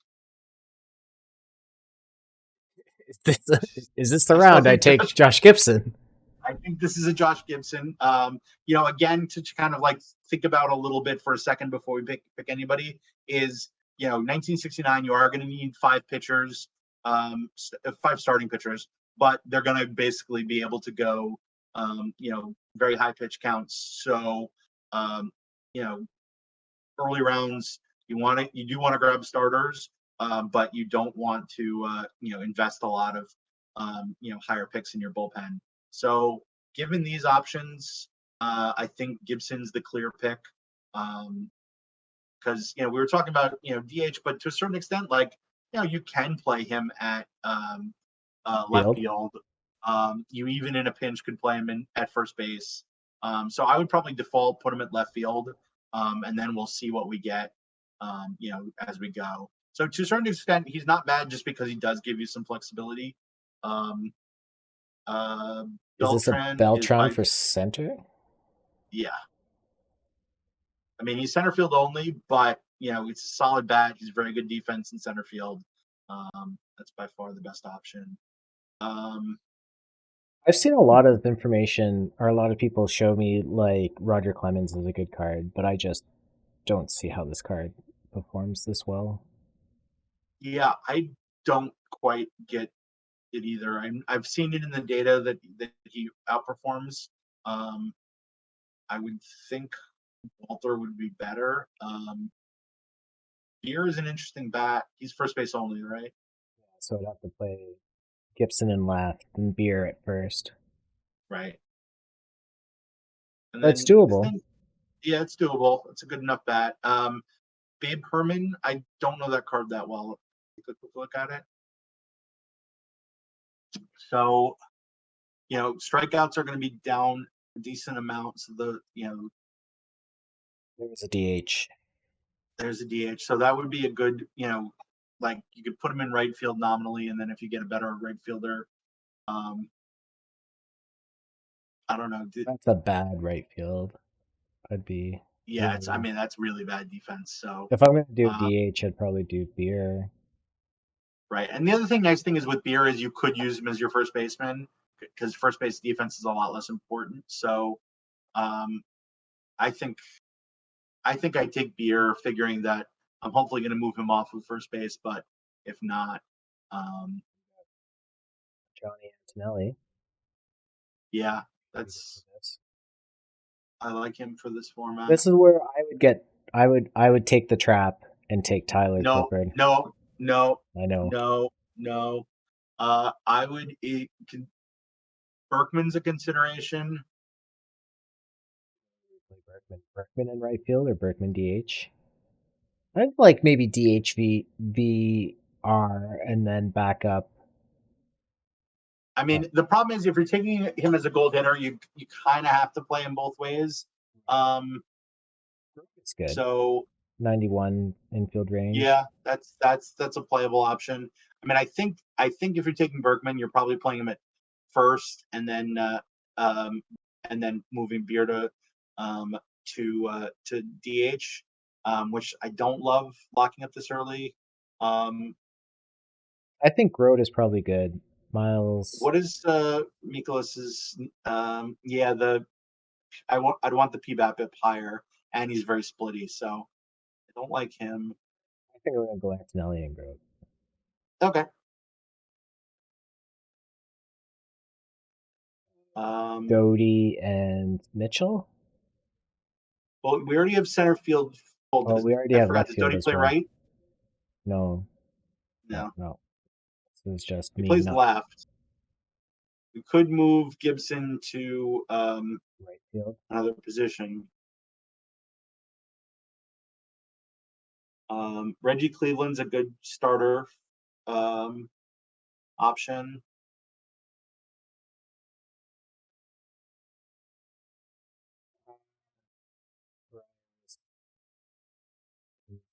Is this, is this the I still round I think take Josh Gibson? I think this is a Josh Gibson. Again, to kind of like think about a little bit for a second before we pick anybody is 1969. You are going to need five pitchers, five starting pitchers, but they're going to basically be able to go, very high pitch counts. So, um, you know, early rounds, you do want to grab starters, but you don't want to invest a lot of higher picks in your bullpen. So given these options, I think Gibson's the clear pick. Because we were talking about DH, but to a certain extent, like you can play him at left Field. field. You even in a pinch could play him at first base. So I would probably default put him at left field, and then we'll see what we get, as we go. So to a certain extent, he's not bad just because he does give you some flexibility. Um, uh, Is this a Beltran is Beltron by for center? yeah. I mean, he's center field only, but it's a solid bat. He's very good defense in center field. That's by far the best option. Um, I've seen a lot of information, or a lot of people show me like Roger Clemens is a good card, but I just don't see how this card performs this well. Yeah, I don't quite get it either. I've seen it in the data that he outperforms. Um, I would think Walter would be better. Beer is an interesting bat. He's first base only, right? So I'd have to play Gibson in left and Beer at first. Right. And But it's then I doable. think, yeah, it's doable. It's a good enough bat. Babe Herman, I don't know that card that well. Take a quick look at it. So, strikeouts are going to be down a decent amount. So There's a DH. there's a DH. So that would be a good, like you could put him in right field nominally, and then if you get a better right fielder, um, I don't know. That's a bad right field. I'd be Yeah, I worried. mean that's really bad defense. So, If I'm gonna do uh, DH, I'd probably do Beer. right. And the other thing, nice thing is with Beer is you could use him as your first baseman because first base defense is a lot less important. So, um, I think I take Beer, figuring that I'm hopefully going to move him off of first base, but if not, um, Johnny Antonelli. yeah, Pretty good for that's this. I like him for this format. This is where I would get. I would take the trap and take Tyler No, Clippard. no, no, I know. no, no. I would. Berkman's a consideration. Berkman in right field or Berkman DH. I'd like maybe DH VR and then back up. I mean, the problem is if you're taking him as a gold hitter, you kind of have to play him both ways. Um, It's good. so 91 infield range. yeah, that's a playable option. I mean, I think if you're taking Berkman, you're probably playing him at first, um, and then moving Beer um, to DH, which I don't love locking up this early. Um, I think Grote is probably good. Miles. what is Mikolas's? Yeah, I'd want the PBAP up higher, and he's very splitty, so I don't like him. I think I'm gonna go Antonelli and Grote. Okay. Um, Doty and Mitchell. well, we already have center field. Oh, Oh, we already I have forgot. left Does field Doty as play well. right? No, no, No, no. This is just he me plays not left. We could move Gibson to right field. another position. Reggie Cleveland's a good starter um, option.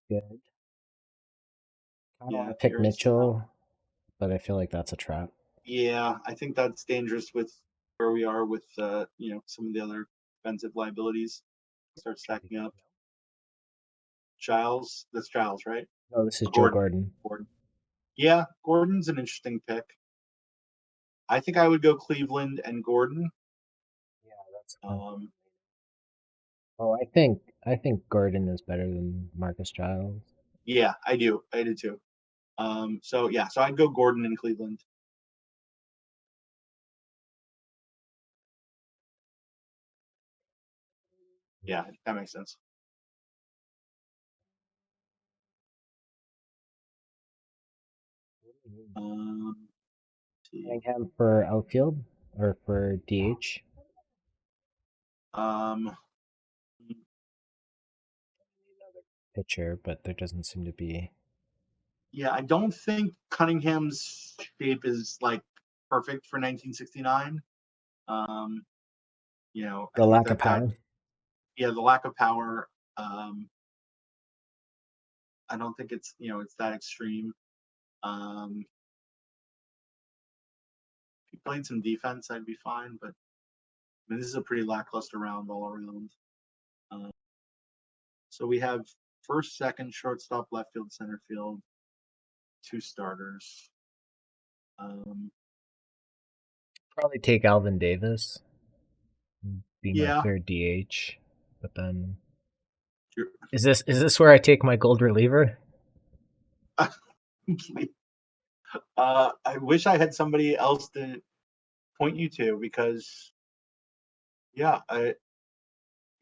Good. I don't want Yeah, to pick Gary's not. Mitchell, but I feel like that's a trap. Yeah, I think that's dangerous with where we are with some of the other defensive liabilities. Start stacking up. Giles, that's Giles, right? No, this is Joe Gordon. Gordon. Gordon. Yeah, Gordon's an interesting pick. I think I would go Cleveland and Gordon. Yeah, that's fun. Um, Oh, I think Gordon is better than Marcus Giles. yeah, I do. I do too. So I'd go Gordon in Cleveland. Yeah, that makes sense. Um, see. Cunningham for outfield or for DH. Um, Pitcher, but there doesn't seem to be yeah, I don't think Cunningham's shape is like perfect for 1969. Um, I the think lack of that power. yeah, the lack of power. I don't think it's that extreme. If he played some defense, I'd be fine. But I mean, this is a pretty lackluster round all around. Uh, so we have first, second, shortstop, left field, center field, two starters. Um, Probably take Alvin Davis, be my yeah, third DH, but then You're, Is this where I take my gold reliever? I wish I had somebody else to point you to because yeah,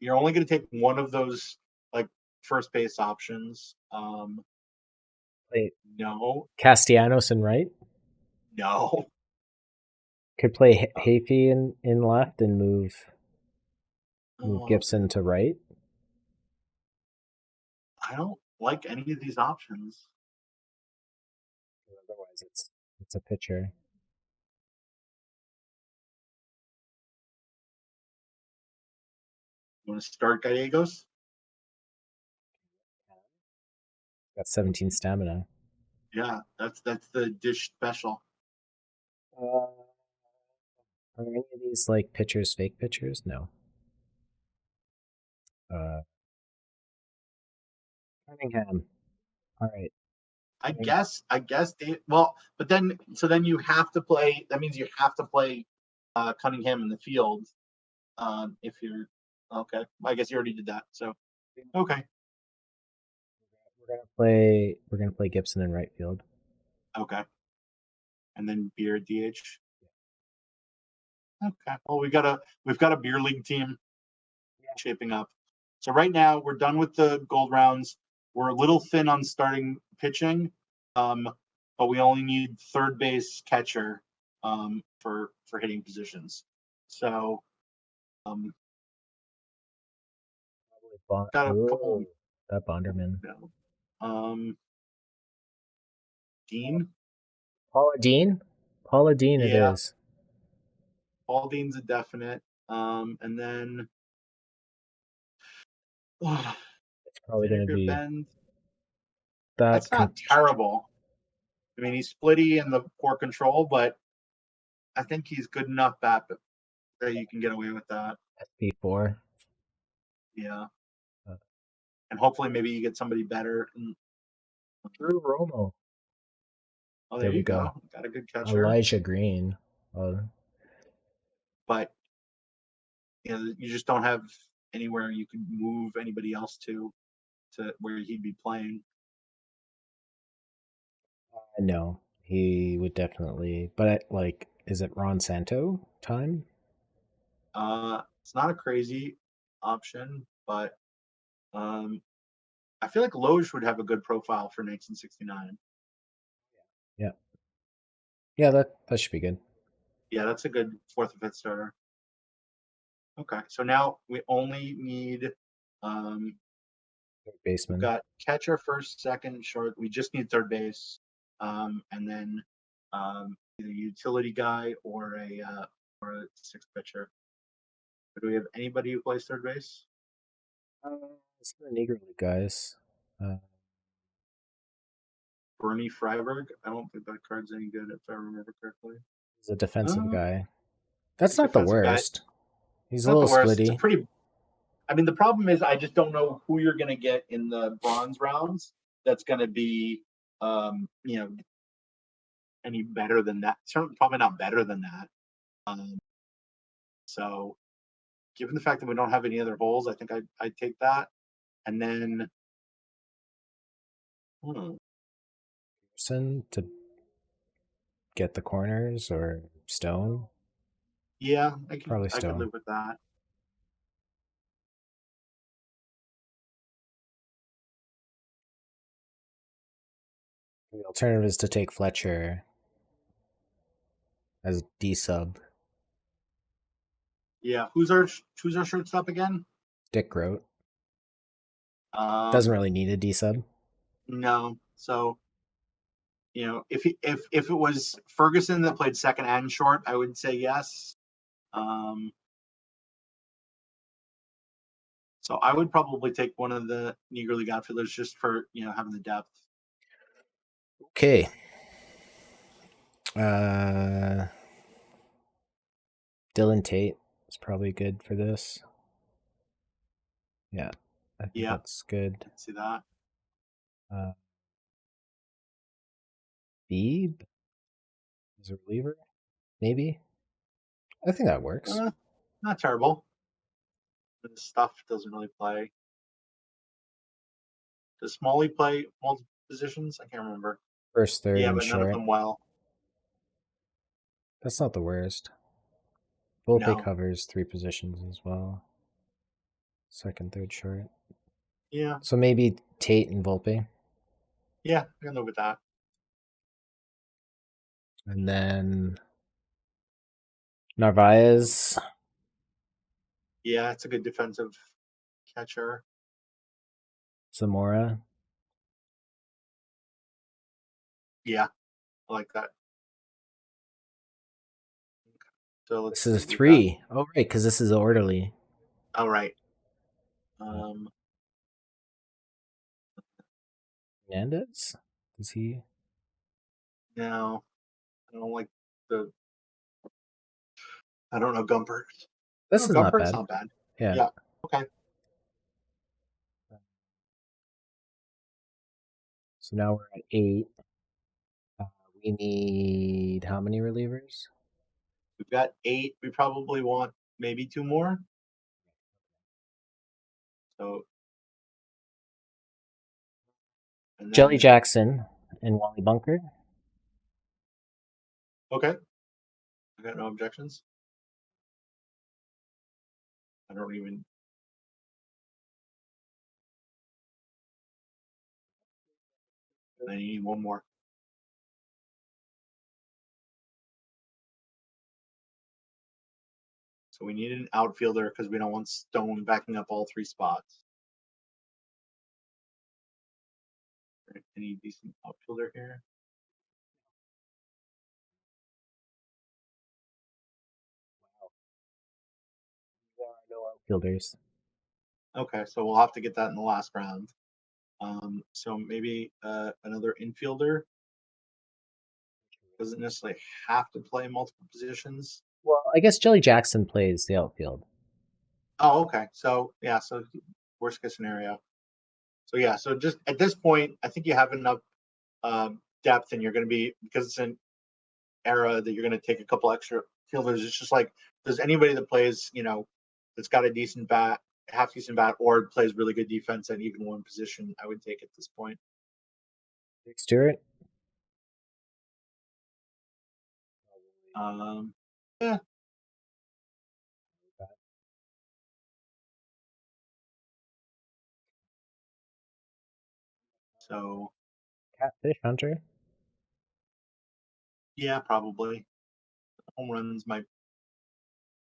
you're only going to take one of those like first base options. Wait, No, Castellanos in right. no. Could play Hafey in left and move Oh, Gibson to right. I don't like any of these options. Otherwise, it's a pitcher. You want to start Gallegos? Got 17 stamina. Yeah, that's the dish special. Are any of these like pitchers fake pitchers? No. Uh, Cunningham. All right. Cunningham. I guess they well, but then so then you have to play. That means you have to play Cunningham in the field. If you're okay, I guess you already did that. So okay, We're gonna play Gibson in right field. okay, and then beer DH. Okay, well we've got a beer league team shaping up. So right now we're done with the gold rounds. We're a little thin on starting pitching, um, but we only need third base catcher for hitting positions. So Probably Bond. got a couple. Oh, that Bonderman. You know, Dean, Paula Dean. Paula Dean. It yeah, is. Paul Dean's a definite. And then It's probably gonna Vinegar be Bend. that That's not terrible. I mean, he's splitty in the poor control, but I think he's good enough bat that you can get away with that. SP4. Yeah. Uh, And hopefully maybe you get somebody better. And, Drew Romo. oh, there There we you go. go. Got a good catcher. Elijah Green. Uh, But you just don't have anywhere you could move anybody else to where he'd be playing. no, he would definitely. But like, is it Ron Santo time? It's not a crazy option, but um, I feel like Loge would have a good profile for 1969. Yeah, yeah, that should be good. Yeah, that's a good fourth or fifth starter. Okay, so now we only need um, Third we've baseman. got catcher, first, second, short. We just need third base, and then either utility guy or a sixth pitcher. Do we have anybody who plays third base? It's the Negro League guys. Uh, Bernie Freiberg. I don't think that card's any good if I remember correctly. he's a defensive Uh, guy. That's not the defensive guy. worst. He's It's a not little the worst. It's a splitty. pretty. I mean, the problem is I just don't know who you're going to get in the bronze rounds. That's going to be, you know, any better than that. Certainly, probably not better than that. Um, so, given the fact that we don't have any other holes, I think I'd take that. And then, hmm, Person to get the corners or Stone. yeah, Probably I could Stone. live with that. The alternative is to take Fletcher as D sub. Yeah, who's our shortstop again? Dick Groat doesn't Um, really need a D sub. no. So if it was Ferguson that played second and short, I would say yes. Um, so I would probably take one of the Negro League outfielders just for having the depth. Okay. Uh, Dylan Tate is probably good for this. Yeah, I think Yeah, that's good. see that. Uh, Beeb is a reliever, maybe. I think that works. Not terrible. The stuff doesn't really play. Does Smalley play multiple positions? I can't remember. First, third, Yeah, and but none of short. them well. That's not the worst. Volpe No. covers 3 positions as well. Second, third, short. Yeah. So maybe Tate and Volpe. Yeah, I can live with that. And then Narvaez. Yeah, it's a good defensive catcher. Zamora. Yeah, I like that. So let's This is a see. We've got 3. Oh, right, because this is orderly. all right. Uh, Um, Hernandez? Is he? now I don't like the. I don't know Gumpert. This No, is not Gumpert's bad. not bad. Yeah. Yeah. Okay. So now we're at 8. Uh, we need how many relievers? We've got 8. We probably want maybe 2 more. So and Jelly then Jackson and Wally Bunker. okay. I got no objections. I don't even. I need 1 more. So we need an outfielder because we don't want Stone backing up all 3 spots. Any decent outfielder here? There are no outfielders. Okay, so we'll have to get that in the last round. So maybe another infielder doesn't necessarily have to play multiple positions. Well, I guess Jelly Jackson plays the outfield. Oh, okay. So yeah, so worst case scenario. So yeah, so just at this point, I think you have enough depth, and you're going to be because it's an era that you're going to take a couple extra fielders. It's just like there's anybody that plays, that's got a decent bat, half decent bat, or plays really good defense at even one position. I would take at this point. Nick Stewart. Yeah. So Catfish Hunter. yeah, probably home runs might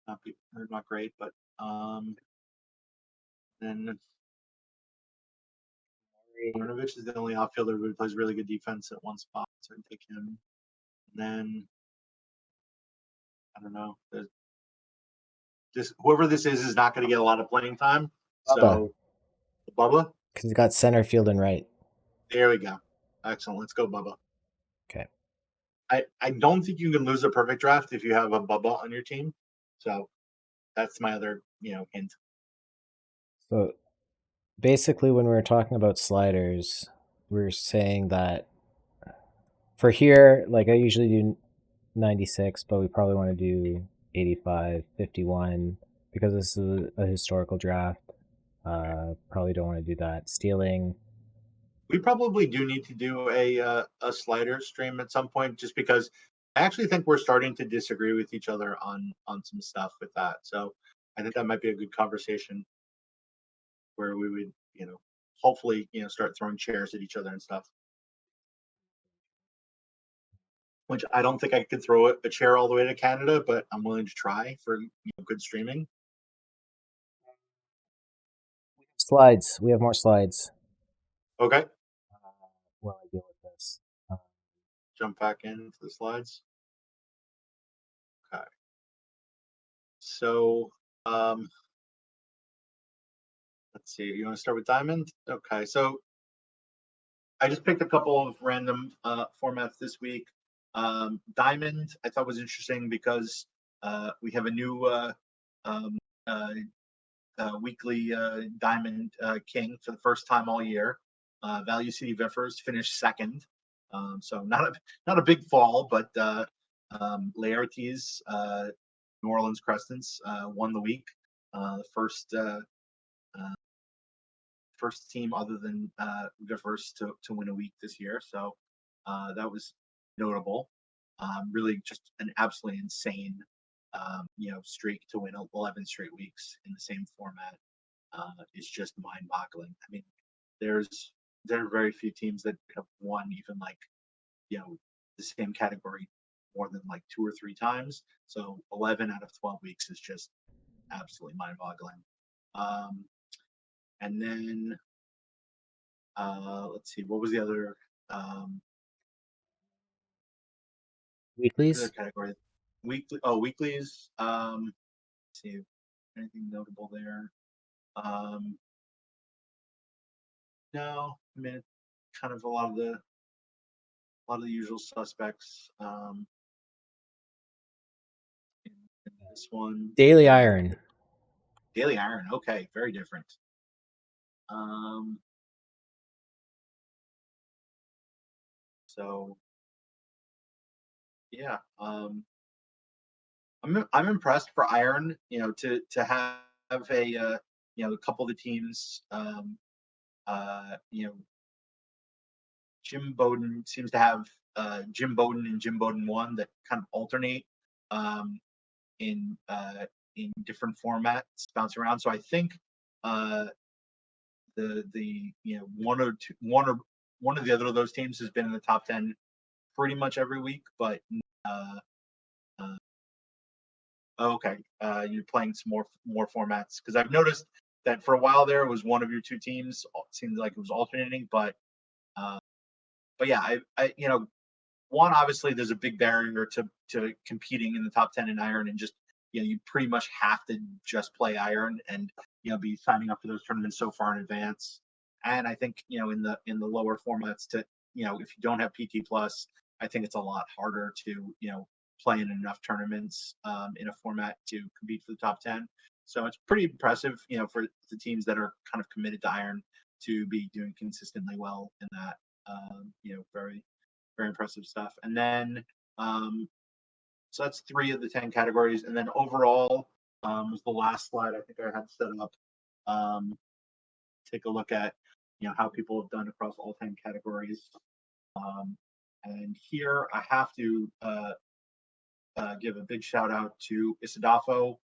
not be they're not great, but then Arnovich is the only outfielder who plays really good defense at one spot, so I'd take him. And then I don't know. This whoever this is not going to get a lot of playing time. Bubba, So Bubba, because he's got center field and right. there we go. Excellent. Let's go, Bubba. Okay. I don't think you can lose a perfect draft if you have a Bubba on your team. So that's my other hint. So basically, when we were talking about sliders, we were saying that for here, like I usually do 96, but we probably want to do 85, 51 because this is a historical draft. Probably don't want to do that. Stealing. We probably do need to do a slider stream at some point, just because I actually think we're starting to disagree with each other on some stuff with that. So I think that might be a good conversation where we would hopefully start throwing chairs at each other and stuff. Which I don't think I could throw a chair all the way to Canada, but I'm willing to try for good streaming. Slides. We have more slides. Okay, While I deal with this. jump back into the slides. Okay, so let's see. You want to start with Diamond? Okay, so I just picked a couple of random formats this week. Diamond, I thought was interesting because we have a new um, uh, weekly Diamond King for the first time all year. Value City Viffers finished second, so not a big fall, but Laertes, New Orleans Crestons won the week. The first first team other than Viffers to win a week this year. So that was notable. Really, just an absolutely insane, streak to win 11 straight weeks in the same format is just mind-boggling. I mean, there's there are very few teams that have won even like you know the same category more than like 2 or 3 times. So 11 out of 12 weeks is just absolutely mind-boggling. Um, and then let's see, what was the other Weeklies. category? Weekly. Oh, weeklies. Let's see, anything notable there? Um, no, I mean, kind of a lot of the usual suspects. In this one, Daily Iron. Daily Iron. Okay, very different. Um, so yeah, I'm impressed for Iron. To have a couple of the teams. Jim Bowden seems to have Jim Bowden and Jim Bowden one that kind of alternate um, in different formats, bounce around. So I think uh, the one of the other of those teams has been in the top 10 pretty much every week. But uh, uh, okay, you're playing some more formats because I've noticed that for a while there was one of your two teams. It seemed like it was alternating, uh, but yeah, I one, obviously there's a big barrier to competing in the top 10 in iron, and just you pretty much have to just play iron and be signing up for those tournaments so far in advance. And I think in the lower formats to if you don't have PT plus, I think it's a lot harder to play in enough tournaments in a format to compete for the top 10. So it's pretty impressive for the teams that are kind of committed to iron to be doing consistently well in that. Very very impressive stuff. And then, so that's 3 of the 10 categories. And then overall was the last slide I think I had set up. Um, Take a look at how people have done across all 10 categories. Um, and here I have to give a big shout out to Isadafo.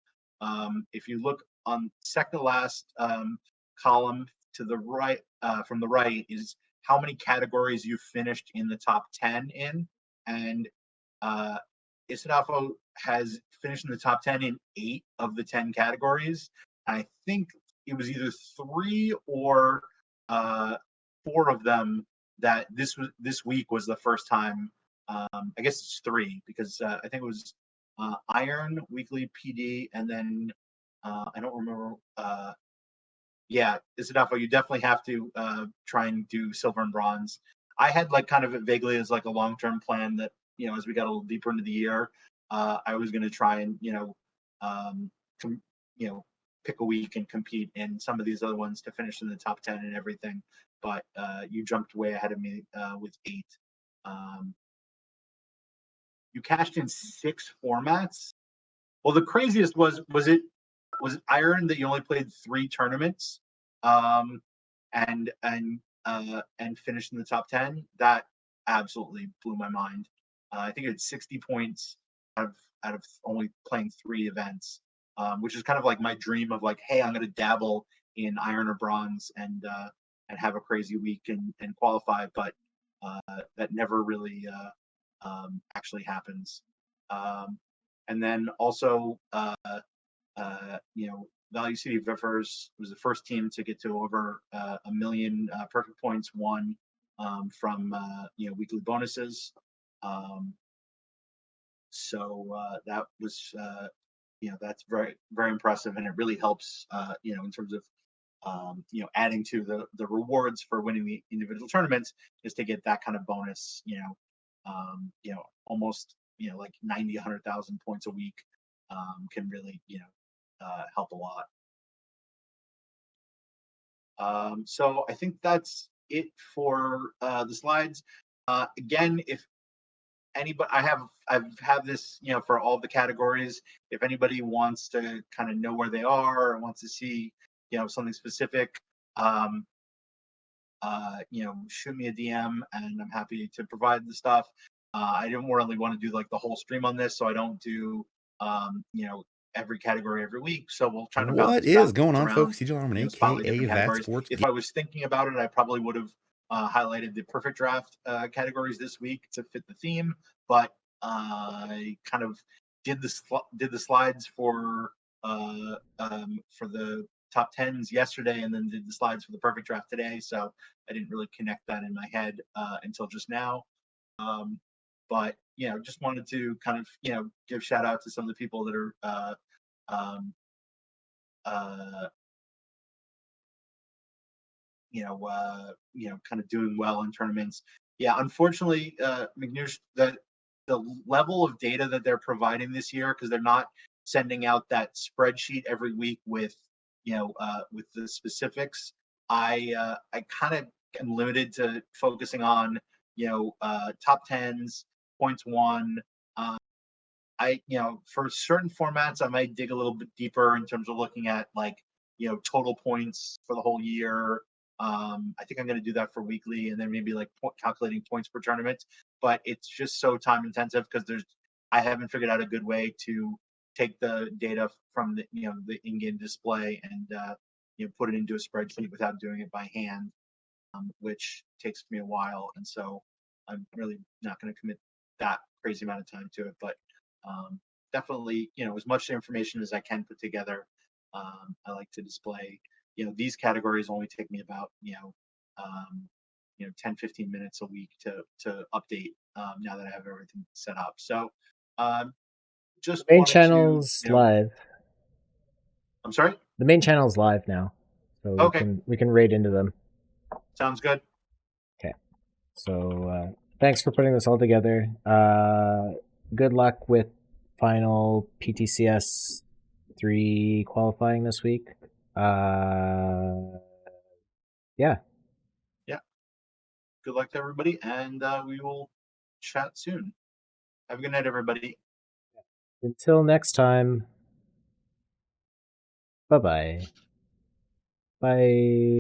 If you look on second to last column to the right, from the right, is how many categories you finished in the top 10 in. And uh, Isadafo has finished in the top 10 in 8 of the 10 categories. I think it was either 3 or uh, 4 of them that this week was the first time. I guess it's 3 because I think it was Iron, Weekly, PD, and then I don't remember. Yeah, Isadafo, you definitely have to try and do silver and bronze. I had like kind of it vaguely as like a long-term plan that as we got a little deeper into the year, I was going to try and com- you know pick a week and compete in some of these other ones to finish in the top 10 and everything. But you jumped way ahead of me with 8. Um, you cashed in 6 formats. Well, the craziest was it Iron that you only played 3 tournaments, um, and finished in the top 10. That absolutely blew my mind. I think it had 60 points out of only playing 3 events, which is kind of like my dream of like, hey, I'm going to dabble in Iron or Bronze and have a crazy week and qualify, but that never really actually happens. Um, and then also, Value City Viffers was the first team to get to over a million perfect points won from weekly bonuses. Um, so that was that's very very impressive, and it really helps in terms of adding to the rewards for winning the individual tournaments is to get that kind of bonus. Almost like 90, 100,000 points a week can really help a lot. So I think that's it for the slides. Again, if anybody, I've had this for all the categories. If anybody wants to kind of know where they are or wants to see something specific, um, shoot me a DM, and I'm happy to provide the stuff. I didn't really want to do like the whole stream on this, so I don't do every category every week. So we'll try to What bounce is going on, around, folks? CJ Larman, spotlight aka different That categories. Sports If I was thinking about it, I probably would have highlighted the perfect draft categories this week to fit the theme, but I kind of did the slides for the top tens yesterday, and then did the slides for the perfect draft today. So I didn't really connect that in my head until just now. But just wanted to kind of give shout out to some of the people that are um, uh, kind of doing well in tournaments. Yeah, unfortunately, McNews, the level of data that they're providing this year, because they're not sending out that spreadsheet every week with the specifics. I kind of am limited to focusing on top tens, points won. For certain formats, I might dig a little bit deeper in terms of looking at like total points for the whole year. I think I'm going to do that for weekly, and then maybe like calculating points per tournament. But it's just so time intensive because I haven't figured out a good way to take the data from the in-game display and put it into a spreadsheet without doing it by hand, which takes me a while. And so I'm really not going to commit that crazy amount of time to it. But definitely, as much information as I can put together. I like to display. These categories only take me about 10, 15 minutes a week to update now that I have everything set up. So just The main wanted to, channel's live. I'm sorry. The main channel's live now, so Okay, we can raid into them. sounds good. Okay. So thanks for putting this all together. Good luck with final PTCS 3 qualifying this week. Yeah. Yeah. Good luck to everybody, and we will chat soon. Have a good night, everybody. Until next time. Bye-bye. Bye.